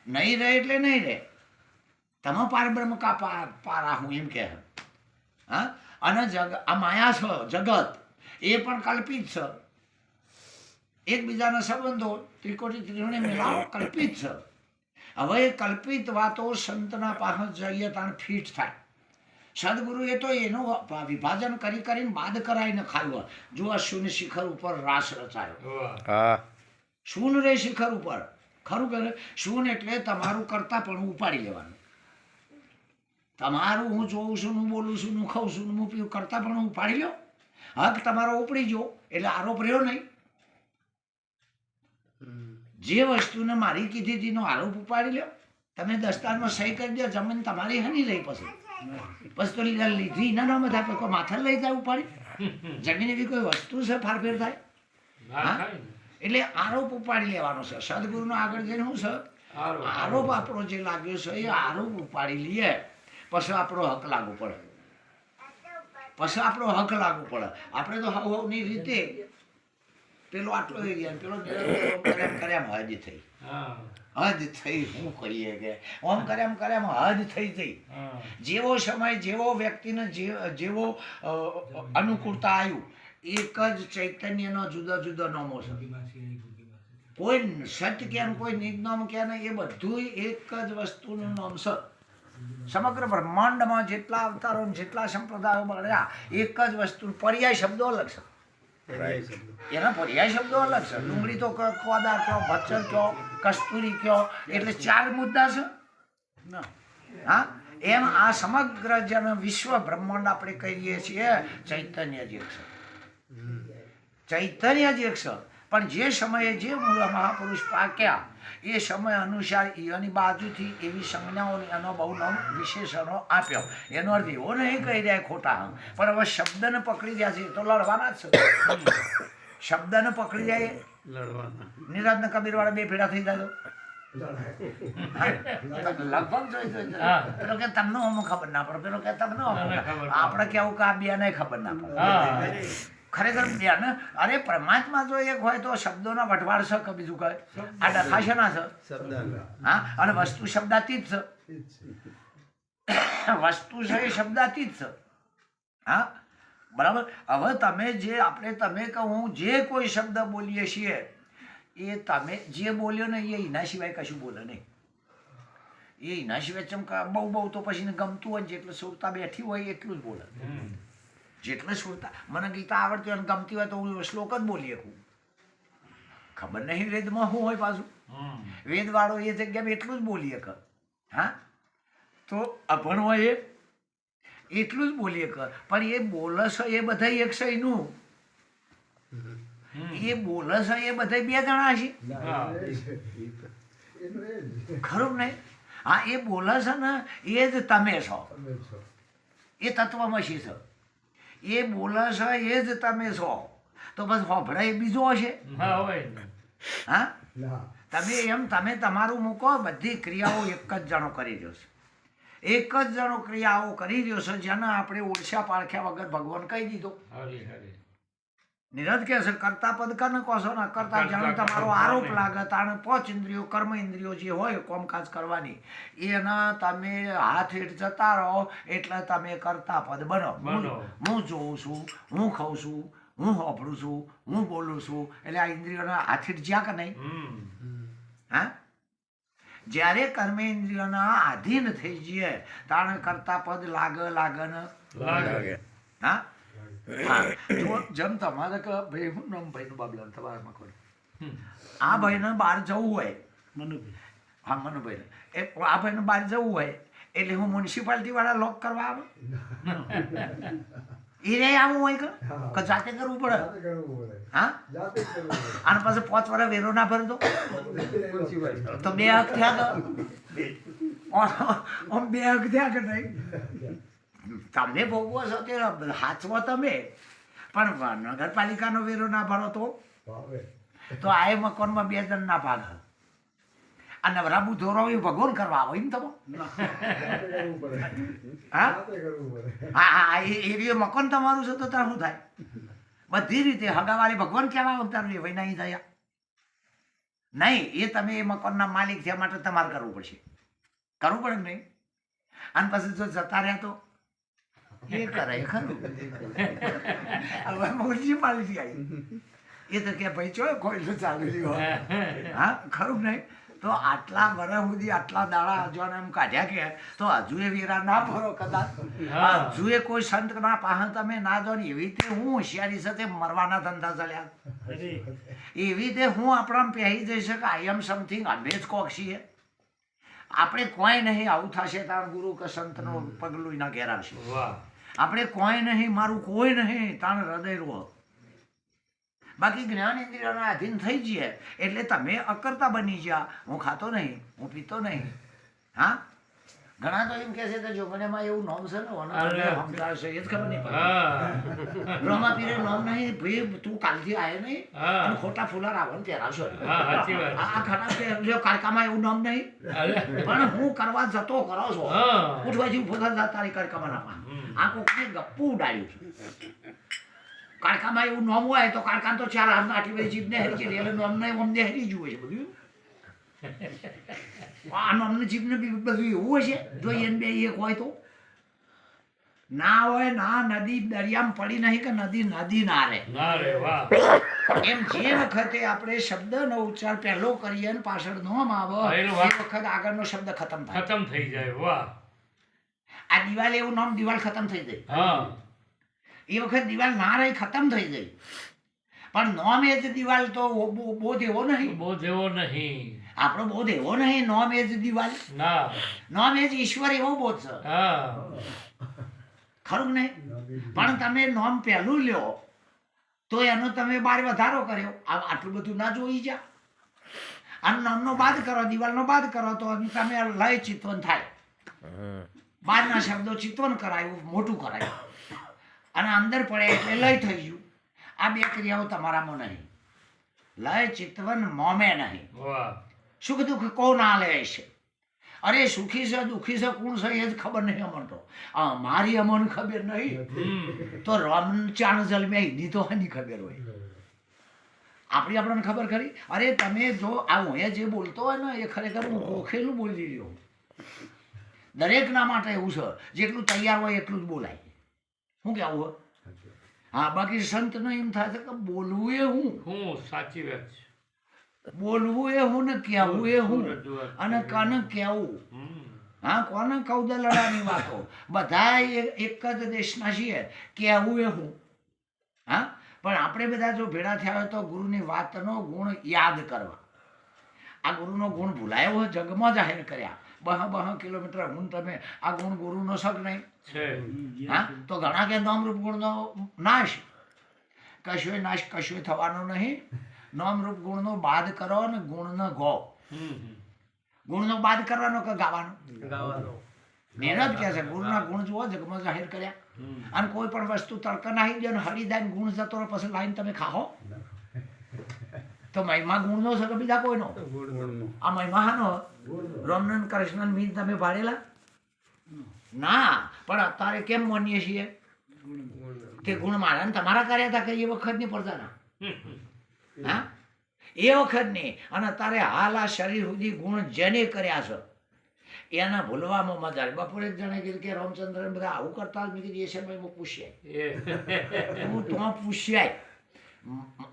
[SPEAKER 1] નહીં રહે એટલે નહીં રહે. તમે પાર બ્રહ્મ કા પારા હું એમ કહે. હા, અને આ માયા છે જગત એ પણ કલ્પિત છે. એકબીજાના સંબંધો ત્રિકોટી ત્રિકોણી મિલાવ કલ્પિત છે. હવે એ કલ્પિત વાતો સંતના પાસે જઈએ તાણ ફીટ થાય. સદગુરુએ તો એનું વિભાજન કરી કરીને બાદ કરાવીને ખાયું. જો આ શૂન્ય શિખર ઉપર રાસ રચાયો.
[SPEAKER 2] વાહ.
[SPEAKER 3] હા
[SPEAKER 1] શૂન રે શિખર ઉપર. ખરું કે શૂન એટલે તમારું કરતા પણ ઉપાડી લેવાનું. તમારું હું જોઉં છું, હું બોલું છું, હું ખાઉં છું, હું પીવું કરતા પણ ઉપાડી લો. હક તમારો ઉપડી ગયો એટલે આરોપ રહ્યો નહીં. જે વસ્તુને મારી કીધી હતી એનો આરોપ ઉપાડી લો. તમે દસ્તારમાં સહી કરી દો, જમીન તમારી હની રહી. પછી તો લીધી એના નામ થાય પછી માથા લઈ જાય ઉપાડી. જમીન એવી કોઈ વસ્તુ છે ફારફેર થાય?
[SPEAKER 2] ના
[SPEAKER 1] હા?
[SPEAKER 2] થાય ને.
[SPEAKER 1] એટલે આરોપ ઉપાડી લેવાનો છે. સદગુરુનો આગળ જઈને શું છે? આરોપ આપણો જે લાગ્યો છે એ આરોપ ઉપાડી લઈએ પછી આપણો હક લાગુ પડે. પછી આપણો હક લાગુ પડે. આપણે તો હવની રીતે પેલો આટલો એરિયા પેલો કર્યામાં હદ થઈ.
[SPEAKER 2] હા.
[SPEAKER 1] હદ થઈ શું કહીએ કે આમ કર્યામાં હદ થઈ.
[SPEAKER 2] હા.
[SPEAKER 1] જેવો સમય જેવો વ્યક્તિને જેવો અનુકૂળતા આવ્યું એક જ ચૈતન્યનો જુદા જુદા નામો છે. કોઈ સત્ય કે કોઈ નિજનામ કે એ બધું એક જ વસ્તુનું નામ છે. સમગ્ર બ્રહ્માંડમાં જેટલા અવતારો જેટલા સંપ્રદાયો મળ્યા એક જ વસ્તુ. પર્યાય શબ્દો અલગ છે. એના પર્યાય શબ્દો અલગ છે. ડુંગળી તો કોદા કયો, ભચર કયો, કસ્તુરી કયો એટલે 4 મુદ્દા છે. હા, એમ આ સમગ્ર જેને વિશ્વ બ્રહ્માંડ આપણે કહીએ છીએ ચૈતન્ય જ એક છે. ચૈતન્ય જ એક છે. પણ જે સમયે જે મૂળ મહાપુરુષ પાક્યા એ સમય અનુસાર એની બાજુથી એવી સંજ્ઞાઓની એનો બહુ નામ વિશેષણો આપ્યો. એનો અર્થ એવો નહીં કહી રહ્યા ખોટા, પણ હવે શબ્દને પકડી રહ્યા છે તો લડવાના જ છે. શબ્દને પકડી જાય નિરાજ ને કબીર વાળા બે ભેડા થઈ જાય લગભગ પેલો કે તમને અમુક ખબર ના પડે, પેલો કે તમને આપણે કેવું કે આ બે ને ખબર ના પડે. ખરેખર બેને અરે પરમાત્મા જો એક હોય તો શબ્દોના વટવાળ છે કે બીજું કહે આ ડખા છે ના છે. હા, અને વસ્તુ શબ્દાતીત છે. વસ્તુ છે એ શબ્દાતીત છે. હા, બરાબર. હવે તમે જે તમે કહું જે કોઈ શબ્દ બોલીએ છીએ એ તમે જે બોલ્યો ને એ એના સિવાય કશું બોલે નહીં. એ એના સિવાય ચમકા બહુ તો પછી ગમતું હોય જેટલું સુરતા બેઠી હોય એટલું જ બોલે. જેટલે સુરતા મને ગીતા આવડતી હોય ગમતી હોય તો હું શ્લોક જ બોલી શકું. ખબર નહીં વેદમાં શું હોય પાછું. વેદવાળો એ જગ્યાએ એટલું જ બોલી શકે. હા, તો અભણ હોય એટલું જ બોલી શકે. પણ એ બોલે છે એ બધા એક છે એનું. એ બોલે છે એ બધા 2 જણા છે. ખરું નહીં? હા, એ બોલે છે ને એ જ તમે છો. એ તત્વમસી છે. એ બોલે છે એ જ તમે છો. તો બસ હોભળે એ બીજો હશે. હા, તમે તમારું મૂકો. બધી ક્રિયાઓ એક જ જણો કરી રહ્યો છે. એક જ જણો ક્રિયાઓ કરી રહ્યો છે જેને આપણે ઓળખ્યા પારખ્યા વગર ભગવાન કહી દીધો. નિરજ કે છે કરતા પદ કને કહો છો ને કરતા જાણે તમારો આરોપ લાગે તાણે 5 ઇન્દ્રિયો કર્મ ઇન્દ્રિયો જે હોય કોમકાજ કરવાની એના તમે હાથ હેઠ જતા રહો એટલે તમે કરતા પદ બનો. હું જોઉં છું, હું ખાઉં છું, હું હોભળું છું, હું બોલું છું એટલે આ ઇન્દ્રિયોના હાથ હેઠ જ્યાં કે નહીં. હા, જ્યારે કર્મેન્દ્રિયોના આધીન થઈ જઈએ તાણે કરતા પદ લાગન
[SPEAKER 2] લાગે.
[SPEAKER 1] હા હા જો જેમ તમારે કે ભાઈ હું નામ ભાઈનું બાબલા તમારામાં કોઈ આ ભાઈને બહાર જવું હોય હા મનુભાઈને આ ભાઈને બહાર જવું હોય એટલે હું મ્યુનિસિપાલિટી વાળા લોક કરવા આવે એ રે આવું હોય કે જાતે કરવું પડે હા અને પછી 5 વર્ષ વેરો ના ભર દો તો 2 હક થયા આમ 2 હક થયા કે નહીં તમને ભોગવો છો તે હાચવો તમે પણ નગરપાલિકાનો વેરો ના ભરો તો આ મકાનમાં 2 જણ ના ભાગ આ નવરાબુ ધોરાવી ભગવાન કરવા આવો એમ તમે હા હા હા એ મકાન તમારું છે તો તાર શું થાય બધી રીતે હગાવાળી ભગવાન કહેવા અવતાર એ વૈના થયા નહીં એ તમે એ મકાનના માલિક થયા માટે તમારે કરવું પડશે કરવું પડે નહીં અને પછી જો જતા રહ્યા તો એ કરે ખરું હવે મ્યુનિસિપાલિટી આવી એ તો કે ભાઈ ચો કોઈ ચાલુ રહ્યું હા ખરું નહીં તો આટલા વર્ષ સુધી આટલા દાડા જો એમ કાઢ્યા કે તો હજુ એ વેરા ના ભરો કદાચ હજુ એ કોઈ સંત ના પાસે તમે ના જો ને એવી રીતે હું હોશિયારી સાથે મરવાના ધંધા ચાલ્યા એવી રીતે હું આપણા પહેરી જઈ શકે આઈ એમ સમથિંગ અમે જ કોક છીએ આપણે કોઈ નહીં આવું થશે તાર ગુરુ કે સંતનું પગલું ના ઘેર આવશે આપણે કોઈ નહીં મારું કોઈ નહીં તાણ હૃદય રહો બાકી જ્ઞાન ઇન્દ્રિયોના આધીન થઈ જઈએ એટલે તમે અકર્તા બની ગયા હું ખાતો નહીં હું પીતો નહીં હા ઘણા તો એમ કહે છે કે જો મને માં એવું નોમ છે ને સમજાવશે એ જ ખબર નહીં પડે રોમા પીરે નોમ નહીં ભાઈ તું કાલથી આવ્યો નહીં અને ખોટા ફૂલા રાવણ પહેરાવશો આ ખરા કાળકામાં એવું નોમ નહીં પણ હું કરવા જતો કરો છો ઉઠવાથી ઉભો થતા તારી કાળકામાં નાખવા આ કોકને ગપ્પું ઉડાડ્યું છે કાળકામાં એવું નોમ હોય તો કાળકાન તો 4 હાથ આટલી બધી જીભને હરી છે એટલે નોમને અમને હરી જુએ છે બધું આ નોમને જીભને બધું એવું હશે જો એને બે એક હોય તો ના હોય ના નદી દરિયામાં પડી નહીં કે નદી ના રહે એમ જે વખતે આપણે શબ્દનો ઉચ્ચાર પહેલો કરીએ અને પાછળ નોમ આવે એ વખત આગળનો શબ્દ ખતમ
[SPEAKER 2] થઈ જાય. વાહ,
[SPEAKER 1] આ દિવાલ એવું નામ દિવાલ ખતમ થઈ જાય એ વખત દિવાલ ના રહી ખતમ થઈ ગઈ પણ નોમ એ જ દિવાલ તો બોધ એવો નહીં આપણો બોધ એવો નહીં નોમ એ જ દિવાલ નોમ એ જ ઈશ્વર એવો બોધ છે ખરું નહીં પણ તમે નોમ પહેલું લ્યો તો એનો તમે બાર વધારો કર્યો આટલું બધું ના જોઈ જા અને નોમનો બાદ કરો દિવાલનો બાદ કરો તો તમે લય ચિત્વન થાય બારના શબ્દો ચિત્વન કરાયું મોટું કરાયું અને અંદર પડે એટલે લય થઈ ગયું આ બે ક્રિયાઓ તમારામાં નહીં લય ચિત્વન મોમે નહીં સુખ દુઃખ કોણ ના લે છે અરે સુખી છે દુઃખી છે કોણ છે એ જ ખબર નહીં અમણતો મારી અમને ખબર નહીં તો રમચાણ જલમે એની તો હાની ખબર હોય આપણને ખબર ખરી અરે તમે જો આ હું જે બોલતો હોય ને એ ખરેખર હું ગોખેલું બોલી રહ્યો દરેકના માટે એવું છે જેટલું તૈયાર હોય એટલું જ બોલાય શું કહેવું હા બાકી સંતનો એમ થાય છે કે બોલવું એ હું
[SPEAKER 2] સાચી વાત છે.
[SPEAKER 1] બોલવું એ હું ને કહેવું એ હું અને કને કહેવું હા કોને કૌદલડાની વાતો બધા એક જ દેશના છીએ કહેવું એ હું હા પણ આપણે બધા જો ભેળા થયા હોય તો ગુરુની વાતનો ગુણ યાદ કરવા આ ગુરુનો ગુણ ભૂલાયો હોય જગમાં જાહેર કર્યા 2 કિલોમીટર હું તમે આ ગુણ ગુરુનો શક નહીં હા તો ઘણા કે નામરૂપ ગુણનો નાશ કશોય નાશ કશોય થવાનો નહીં નામરૂપ ગુણનો બાદ કરો ને ગુણનો ગો ગુણનો બાદ કરવાનો કે ગાવાનો મહેનત કે છે ગુરુના ગુણ જુઓ જગમાં જાહેર કર્યા અને કોઈ પણ વસ્તુ તડકા નાખી દો ને હરિદાન ગુણ જતો રહે પછી લાઈન તમે ખાઓ તો મહિમા ગુણનો છે કે બીજા કોઈનો આ મહિમા હાનો રમણ કૃષ્ણ મીન તમે ભાડેલા ના પણ અત્યારે કેમ માનીએ છીએ કે ગુણ મારા તમારા કર્યા હતા કે એ વખત ની પડતા હા એ વખત ની અને અત્યારે હાલ આ શરીર સુધી ગુણ જેને કર્યા છે એને ભૂલવામાં મજા આવે બપોરે એક જણે કીધું કે રામચંદ્ર બધા આવું કરતા મેં કીધું એ સમયમાં પૂછ્યા હું તો પૂછ્યાય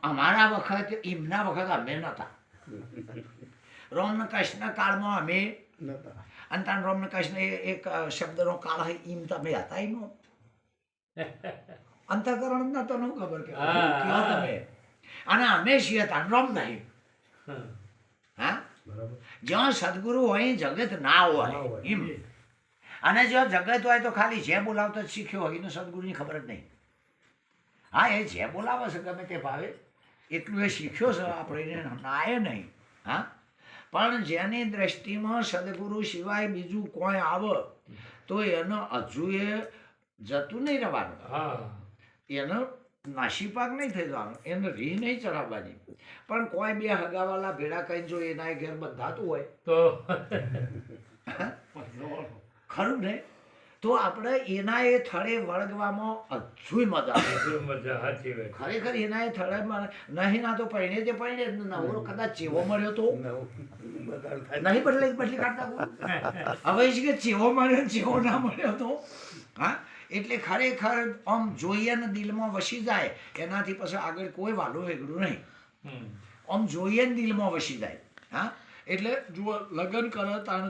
[SPEAKER 1] અમારા વખત એમના વખત અમે નતા રોમનકાશના કાળમાં અમે અને તાન રોમનકાશને એક શબ્દનો કાળ હોય એમ તમે હતા એનો અંતઃકરણ ના તો ન ખબર કે કયો તમે અને અમે છીએ તાન રોમ નહીં હા જ્યાં સદગુરુ હોય જગત ના હોય એમ અને જો જગત હોય તો ખાલી જે બોલાવતો જ શીખ્યો હોય એને સદગુરુની ખબર જ નહીં હા એ જે બોલાવે છે ગમે તે ભાવે એટલું એ શીખ્યો છે આપણે એને નાય નહીં હા પણ જેની દ્રષ્ટિમાં સદગુરુ સિવાય બીજું કોઈ આવે તો એનો હજુ એ જતું નહીં રહેવાનું એનો નાશીપાક નહીં થઈ જવાનું એને રી નહીં ચડાવવાની પણ કોઈ બે હગાવાલા ભેળા કરીને જો એના ઘેર બંધાતું હોય
[SPEAKER 2] તો
[SPEAKER 1] ખરું ને તો આપણે એના એ થળે વળગવામાં હજુય મજા આવે
[SPEAKER 2] મજા સાચી વાત
[SPEAKER 1] ખરેખર એના એ થળેમાં નહીં ના તો પરણે તે પરણે નવરો કદાચ ચેવો મળ્યો તો નહીં બદલી કાઢતા હવે છે કે ચેવો મળ્યો ચેવો ના મળ્યો તો હા એટલે ખરેખર આમ જોઈએ ને દિલમાં વસી જાય એનાથી પછી આગળ કોઈ વાલું વેગળું નહીં આમ જોઈએ ને દિલમાં વસી જાય હા એટલે જુઓ લગ્ન કરે તાણ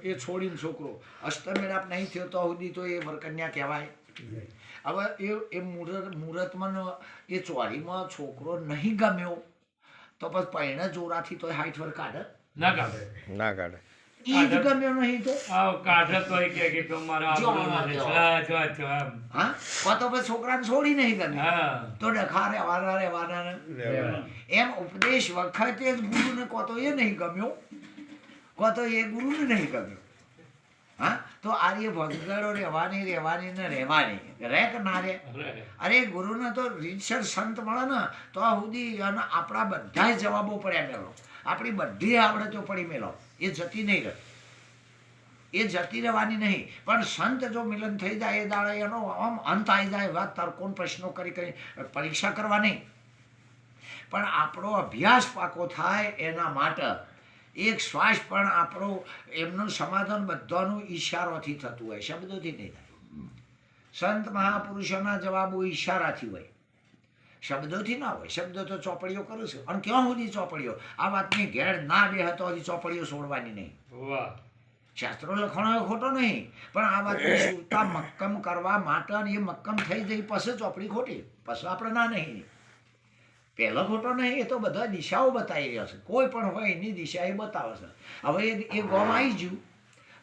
[SPEAKER 1] એ છોડીને છોકરો અષ્ટમેળાપ નહીં થયો તો સુધી તો એ વરકન્યા કહેવાય હવે એ મુહૂર્તમાં એ ચોરીમાં છોકરો નહીં ગમ્યો તો પછી પૈણે જોરાથી તો 60 વર કાઢે
[SPEAKER 2] ના કાઢે
[SPEAKER 3] ના કાઢે
[SPEAKER 1] એ જ ગમ્યો નહીં તો
[SPEAKER 2] કાઢે તો કે તમારા
[SPEAKER 1] હા તો પછી છોકરાને છોડી નહીં ગમે
[SPEAKER 2] હા
[SPEAKER 1] તો ડખા રહેવાના એમ ઉપદેશ વખતે જ ગુરુને કહો તો એ નહીં ગમ્યો કહો તો એ ગુરુને નહીં ગમ્યો હા તો આર્ય ભગદડો રહેવાની ને રહેવાની રે કે ના રે અરે ગુરુને તો રીતસર સંત મળે ને તો સુધી આપણા બધા જવાબો પડ્યા મેળો આપણી બધી આવડતો પડી મેળો એ જતી નહીં રહે એ જતી રહેવાની નહીં પણ સંત જો મિલન થઈ જાય એ દાડે એનો આમ અંત આવી જાય વાત તર્કોન પ્રશ્નો કરી પરીક્ષા કરવા નહીં પણ આપણો અભ્યાસ પાકો થાય એના માટે એક શ્વાસ પણ આપણો એમનું સમાધાન બધાનું ઈશારોથી થતું હોય શબ્દોથી નહીં થાય સંત મહાપુરુષોના જવાબો ઈશારાથી હોય શબ્દોથી ના હોય શબ્દો તો ચોપડીઓ કરું છું અને ક્યાં સુધી ચોપડીઓ આ વાતની ઘેર ના બે હતો હજી ચોપડીઓ છોડવાની નહીં શાસ્ત્રો લખવાનો ખોટો નહીં પણ આ વાતની સુરતા મક્કમ કરવા માટે એ મક્કમ થઈ જઈ પછી ચોપડી ખોટી પછી આપણે ના નહીં પહેલો ખોટો નહીં એ તો બધા દિશાઓ બતાવી રહ્યા છે કોઈ પણ હોય એની દિશા એ બતાવે છે હવે એ ગોમ આવી ગયું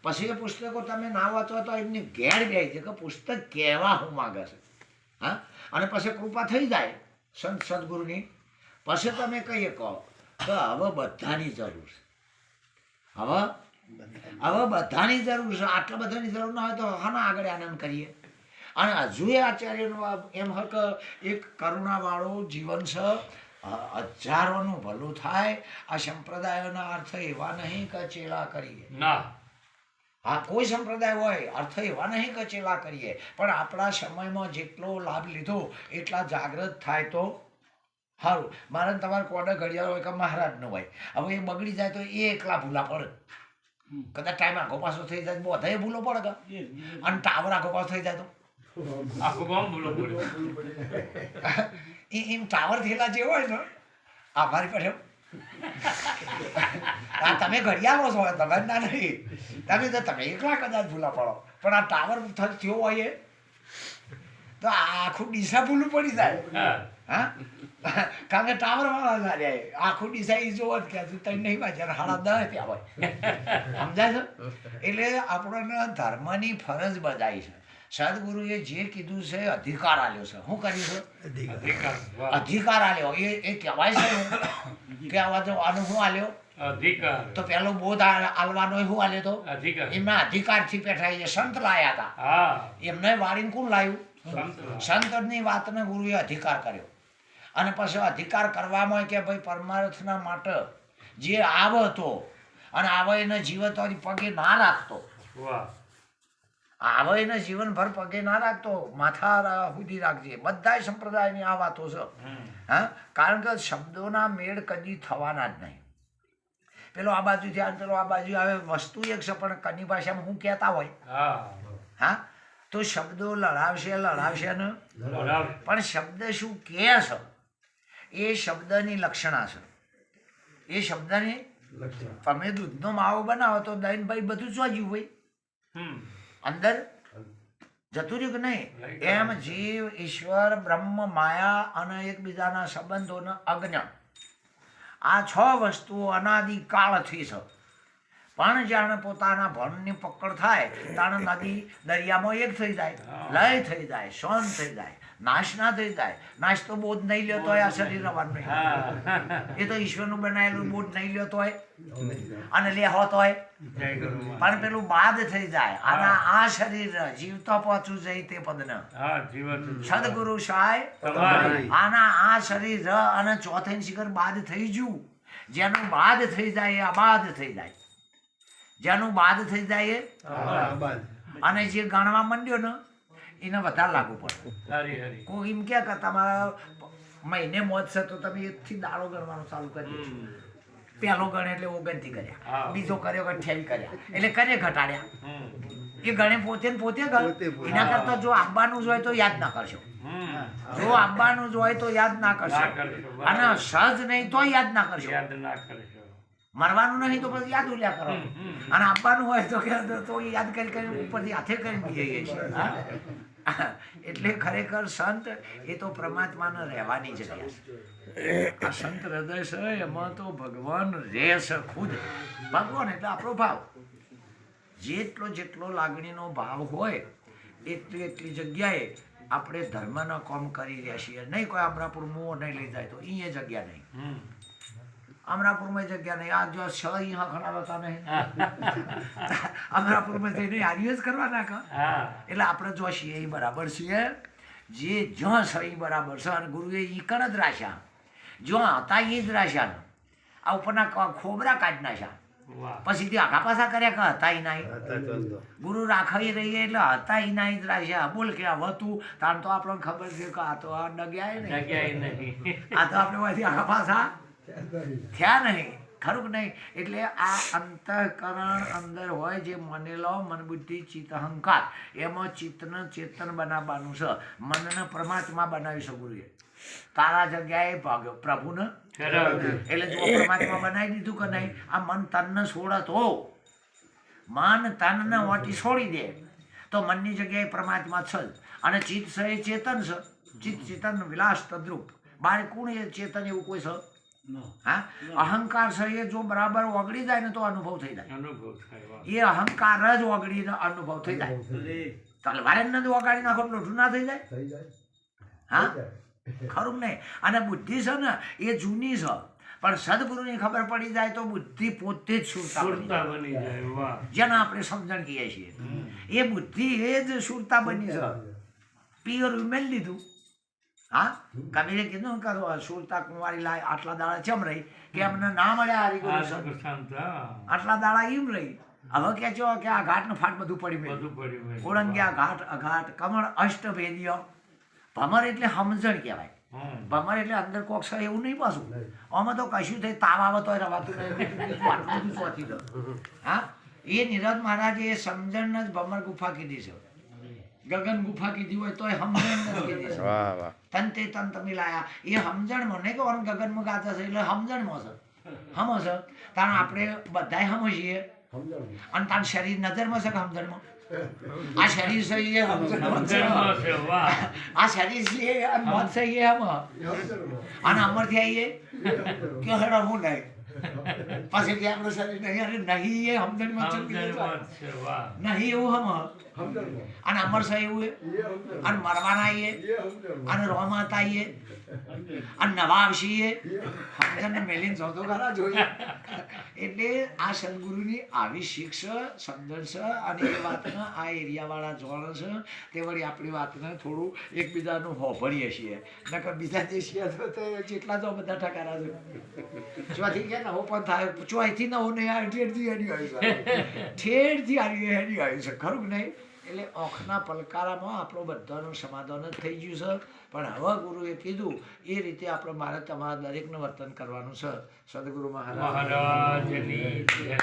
[SPEAKER 1] પછી એ પુસ્તકો તમે ના વાંચો તો એમની ઘેર બે છે કે પુસ્તક કહેવા હું માગે છે હા અને પછી કૃપા થઈ જાય સંત સદગુરુની પછી તમે કહીએ કહો તો હવે બધાની જરૂર છે હવે બધાની જરૂર છે આટલા બધાની જરૂર ના હોય તો હાના આગળ આનંદ કરીએ અને હજુ એ આચાર્યનું એમ હોય કે એક કરુણાવાળું જીવન છે હજારોનું ભલું થાય આ સંપ્રદાયોના અર્થ એવા નહીં કે ચેલા કરીએ
[SPEAKER 2] ના
[SPEAKER 1] હા કોઈ સંપ્રદાય હોય અર્થ એવા નહીં કે ચેલા કરીએ પણ આપણા સમયમાં જેટલો લાભ લીધો એટલા જાગૃત થાય તો સારું મારે તમારે કોડે ઘડિયાળ હોય કે મહારાજનો હોય હવે એ બગડી જાય તો એ એકલા ભૂલા પડે કદાચ ટાઈમ આખો પાછો થઈ જાય બધા ભૂલો પડે કે અને ટાવર આખો પાછો થઈ જાય તો
[SPEAKER 2] આખું ગામ ભૂલો પડે
[SPEAKER 1] એમ ટાવર થયેલા જે હોય ને અમારી પાસે તમે ઘડિયાળો છો તમે ના નહીં તમે એકલા કદાચ ભૂલા પડો પણ આ ટાવર થયો હોય તો આખું ડીસા ભૂલું પડી જાય હા કારણ કે ટાવર વાળા ના જાય આખું ડીસા એ જોવો જ કે તઈ નહીં વાંચ્યા 10:30 ત્યાં હોય સમજાય છે એટલે આપણને ધર્મની ફરજ બજાવી છે સદગુરુએ જે કીધું છે અધિકાર આલ્યો છે શું કર્યું છે અધિકાર આલ્યો એ કહેવાય છે કે આનું શું આલ્યો
[SPEAKER 2] અધિકાર
[SPEAKER 1] તો પેલો બોધ આલવાનો શું આલ્યો તો એમના અધિકારથી પેઠા એ સંત લાયા હતા એમને વાળીને કોણ લાવ્યું સંતની વાતને ગુરુએ અધિકાર કર્યો અને પછી અધિકાર કરવામાં કે ભાઈ પરમાર્થના માટે જે આવે તો અને આવે એને જીવન તો પગે ના રાખતો આવે એને જીવનભર પગે ના રાખતો માથા સુધી રાખજે બધા સંપ્રદાયની આ વાતો છે હા કારણ કે શબ્દોના મેળ કદી થવાના જ નહીં પેલો આ બાજુથી આવે પેલો આ બાજુ આવે વસ્તુ એક છે પણ કની ભાષામાં હું કહેતા હોય હા તો શબ્દો લડાવશે ને પણ શબ્દ શું કહે છે એ શબ્દની લક્ષણા છે એ શબ્દની તમે દૂધનો માવો બનાવો તો દહીં ભાઈ બધું ચોજ્યું હોય
[SPEAKER 2] હમ
[SPEAKER 1] અંદર જતું રહ્યું કે નહીં એમ જીવ ઈશ્વર બ્રહ્મ માયા અને એકબીજાના સંબંધોનો અજ્ઞાન આ 6 વસ્તુઓ અનાદિ કાળથી છે પણ જાણે પોતાના ભણની પકડ થાય તાણે નદી દરિયામાં એક થઈ જાય લય થઈ જાય શાંત થઈ જાય નાશ ના થઈ જાય નાશ તો બોધ નહીં લ્યો તોય આ શરીર રહેવાનું નહીં
[SPEAKER 2] હા
[SPEAKER 1] એ તો ઈશ્વરનું બનાવેલું બોધ નહીં લ્યો તોય અને લેહો તોય
[SPEAKER 2] જય ગુરુ
[SPEAKER 1] પણ પેલું બાદ થઈ જાય આના આ શરીર જીવતો પહોંચવું જાય તે પદને
[SPEAKER 2] હા જીવન
[SPEAKER 1] સદગુરુ સહાય
[SPEAKER 2] તમારી
[SPEAKER 1] આના આ શરીર અને ચોથે શિખર બાદ થઈ ગયું જેનું બાદ થઈ જાય એ આબાદ થઈ જાય જેનું બાદ થઈ જાય એ અને જે ગણવા માંડ્યો ને એને વધારે લાગુ પડે
[SPEAKER 2] હરી હરી
[SPEAKER 1] કોઈ એમ કે તમારા મહિને મોજ છે તો તમે એકથી દાડો ગણવાનો ચાલુ કરી
[SPEAKER 2] હમ
[SPEAKER 1] પહેલો ગણ એટલે 29 કર્યા
[SPEAKER 2] હા.
[SPEAKER 1] બીજો કર્યો 28 કર્યા એટલે કરે ઘટાડ્યા
[SPEAKER 2] હમ
[SPEAKER 1] એ ગણે પોતે ને પોતે ગણ એના કરતા જો આપવાનું જ હોય તો યાદ ના કરશો
[SPEAKER 2] હમ
[SPEAKER 1] જો આપવાનું જ હોય તો યાદ ના
[SPEAKER 2] ના
[SPEAKER 1] કરશો
[SPEAKER 2] કરશો.
[SPEAKER 1] અને સહજ નહીં તો યાદ ના કરશો
[SPEAKER 2] યાદ ના કરશો
[SPEAKER 1] મરવાનું નહીં તો પછી યાદ ઉલ્યા કરો
[SPEAKER 2] હમ.
[SPEAKER 1] અને આપવાનું હોય તો તો યાદ કરી કરીને ઉપરથી હાથે કરીને જઈએ છીએ હા? એટલે ખરેખર સંત એ તો પરમાત્માને રહેવાની જગ્યા છે આ સંત હૃદય છે એમાં તો ભગવાન રહે છે ખુદ ભગવાન એટલે આપણો ભાવ જેટલો જેટલો લાગણીનો ભાવ હોય એટલી એટલી જગ્યાએ આપણે ધર્મના કામ કરી રહ્યા છીએ નહીં કોઈ અમરાપુર મુઓ નહીં લઈ જાય તો અહીંયા જગ્યા નહીં
[SPEAKER 2] હમ
[SPEAKER 1] અમરાપુરમાં જગ્યા નહીં આ જો છ અહીંયા ખડા હતા નહીં અમરાપુરમાં જઈને આર્ય જ કરવાના કા
[SPEAKER 2] હા
[SPEAKER 1] એટલે આપણે જો છીએ એ બરાબર છીએ જે જ્યાં છે એ બરાબર છે અને ગુરુએ ઈ કણ જ રાખ્યા જ્યાં હતા એ જ રાખ્યા આ ઉપરના ખોબરા કાઢી નાખ્યા
[SPEAKER 2] વાહ
[SPEAKER 1] પછી તે આખા પાછા કર્યા કે હતા ઈ નાઈ ગુરુ રાખાઈ રહીએ એટલે હતા ઈ નાઈ જ રાખ્યા બોલ કે હવે તું તાર તો આપણને ખબર છે કે આ તો આ ડગ્યા નહીં
[SPEAKER 2] જગ્યાએ નહીં
[SPEAKER 1] આ તો આપણે માંથી આખા પાછા થયા નહીં ખરું કે નહીં એટલે આ અંતઃકરણ અંદર હોય જે મનેલો મન બુદ્ધિ ચિત્ત અહંકાર એમાં ચિત્તને ચેતન બનાવવાનું છે મનને પરમાત્મા બનાવી છે ગુરુએ તારા જગ્યાએ પ્રભુને એટલે જો પરમાત્મા બનાવી દીધું કે નહીં આ મન તનને છોડત હો મન તનને વાટી છોડી દે તો મનની જગ્યાએ પરમાત્મા છે અને ચિત્ત છે એ ચેતન છે ચિત્ત ચેતન વિલાસ તદ્રુપ બાર કોણ એ ચેતન એવું કોઈ છે હા અહંકાર છે એ જો બરાબર ઓગળી જાય ને તો અનુભવ થઈ જાય
[SPEAKER 2] અનુભવ થાય વાહ
[SPEAKER 1] એ અહંકાર જ ઓગળીને અનુભવ થઈ જાય તલવારે ને ઓગાળી નાખો લોઠું ના થઈ જાય હા ખરું નહીં અને બુદ્ધિ છે ને એ જૂની છે પણ સદગુરુની ખબર પડી જાય તો બુદ્ધિ પોતે જ સુરતા બની
[SPEAKER 2] સુરતા
[SPEAKER 1] જાય.
[SPEAKER 2] બની જાય વાહ
[SPEAKER 1] જેને આપણે સમજણ કહીએ છીએ એ બુદ્ધિ એ જ સુરતા બની છે પિયર ઉમેરી લીધું હા કબીરે કીધું કે સુરતા કુંવારી લાય આટલા દાડા ચમ રહી કે અમને ના મળ્યા હરિગુરુ
[SPEAKER 2] આ
[SPEAKER 1] સંત.
[SPEAKER 2] સુખશાંત હા
[SPEAKER 1] આટલા દાડા એમ રહી હવે કે છો કે આ ઘાટનો ફાટ બધું પડી મેં
[SPEAKER 2] બધું પડ્યું હોય.
[SPEAKER 1] ઓળંગ્યા ઘાટ અઘાટ કમળ અષ્ટભેદીય ભમર એટલે સમજણ કહેવાય
[SPEAKER 2] હમ
[SPEAKER 1] ભમર એટલે અંદર કોક છે એવું નહીં પાછું આમાં તો કશું થઈ તાવ આવે તો રવાતું નહીં આટલું બધું ચોથી દો હા એ નિરજ મહારાજે એ સમજણ જ ભમર ગુફા કીધી છે ગગન ગુફા કીધી હોય તો એ સમજણ જ કીધી છે
[SPEAKER 3] વાહ વાહ
[SPEAKER 1] તન તે તન તમે લાયા એ સમજણમાં નહીં કે ગગનમાં ગાતા છે એટલે સમજણમાં છે હમો છે તાણ આપણે બધાય હમો છીએ અને તાણ શરીર નજરમાં છે કે સમજણમાં આ શરીર છે એ સમજણમાં છે.
[SPEAKER 2] સમજણમાં છે વાહ
[SPEAKER 1] આ શરીર છે અને મન છે એ હમ અને અમરથી આવીએ કે હેડો હું નહીં પછી કે આપણું શરીર નહીં અરે નહીં એ સમજણમાં છે કે
[SPEAKER 2] સમજણમાં છે વાહ
[SPEAKER 1] નહીં એવું હમ અને અમર છે એવું અને મરવાના આવીએ અને રોમાતા આવીએ અને નવા આવશીએ સમજણને મેલીને જોતો ખરા જોઈએ એટલે આ સદગુરુની આવી શીખ છે સમજણ છે અને એ વાતને આ એરિયાવાળા જોડે છે તે વળી આપણી વાતને થોડું એકબીજાનું હોભળીએ છીએ નકર બીજા જે છીએ તો તે જેટલા તો બધા ટકારા છે ચોથી કે નવો પણ થાય ચોથી નવો નહીં આ ઠેરથી હેડી આવ્યું છે ઠેરથી હેડી આવ્યું છે ખરું કે નહીં એટલે આંખના પલકારામાં આપણું બધાનું સમાધાન જ થઈ ગયું છે પણ હવે ગુરુએ કીધું એ રીતે આપણે મારે તમારા દરેકનું વર્તન કરવાનું છે સદગુરુ મહારાજ
[SPEAKER 2] મહારાજની જય.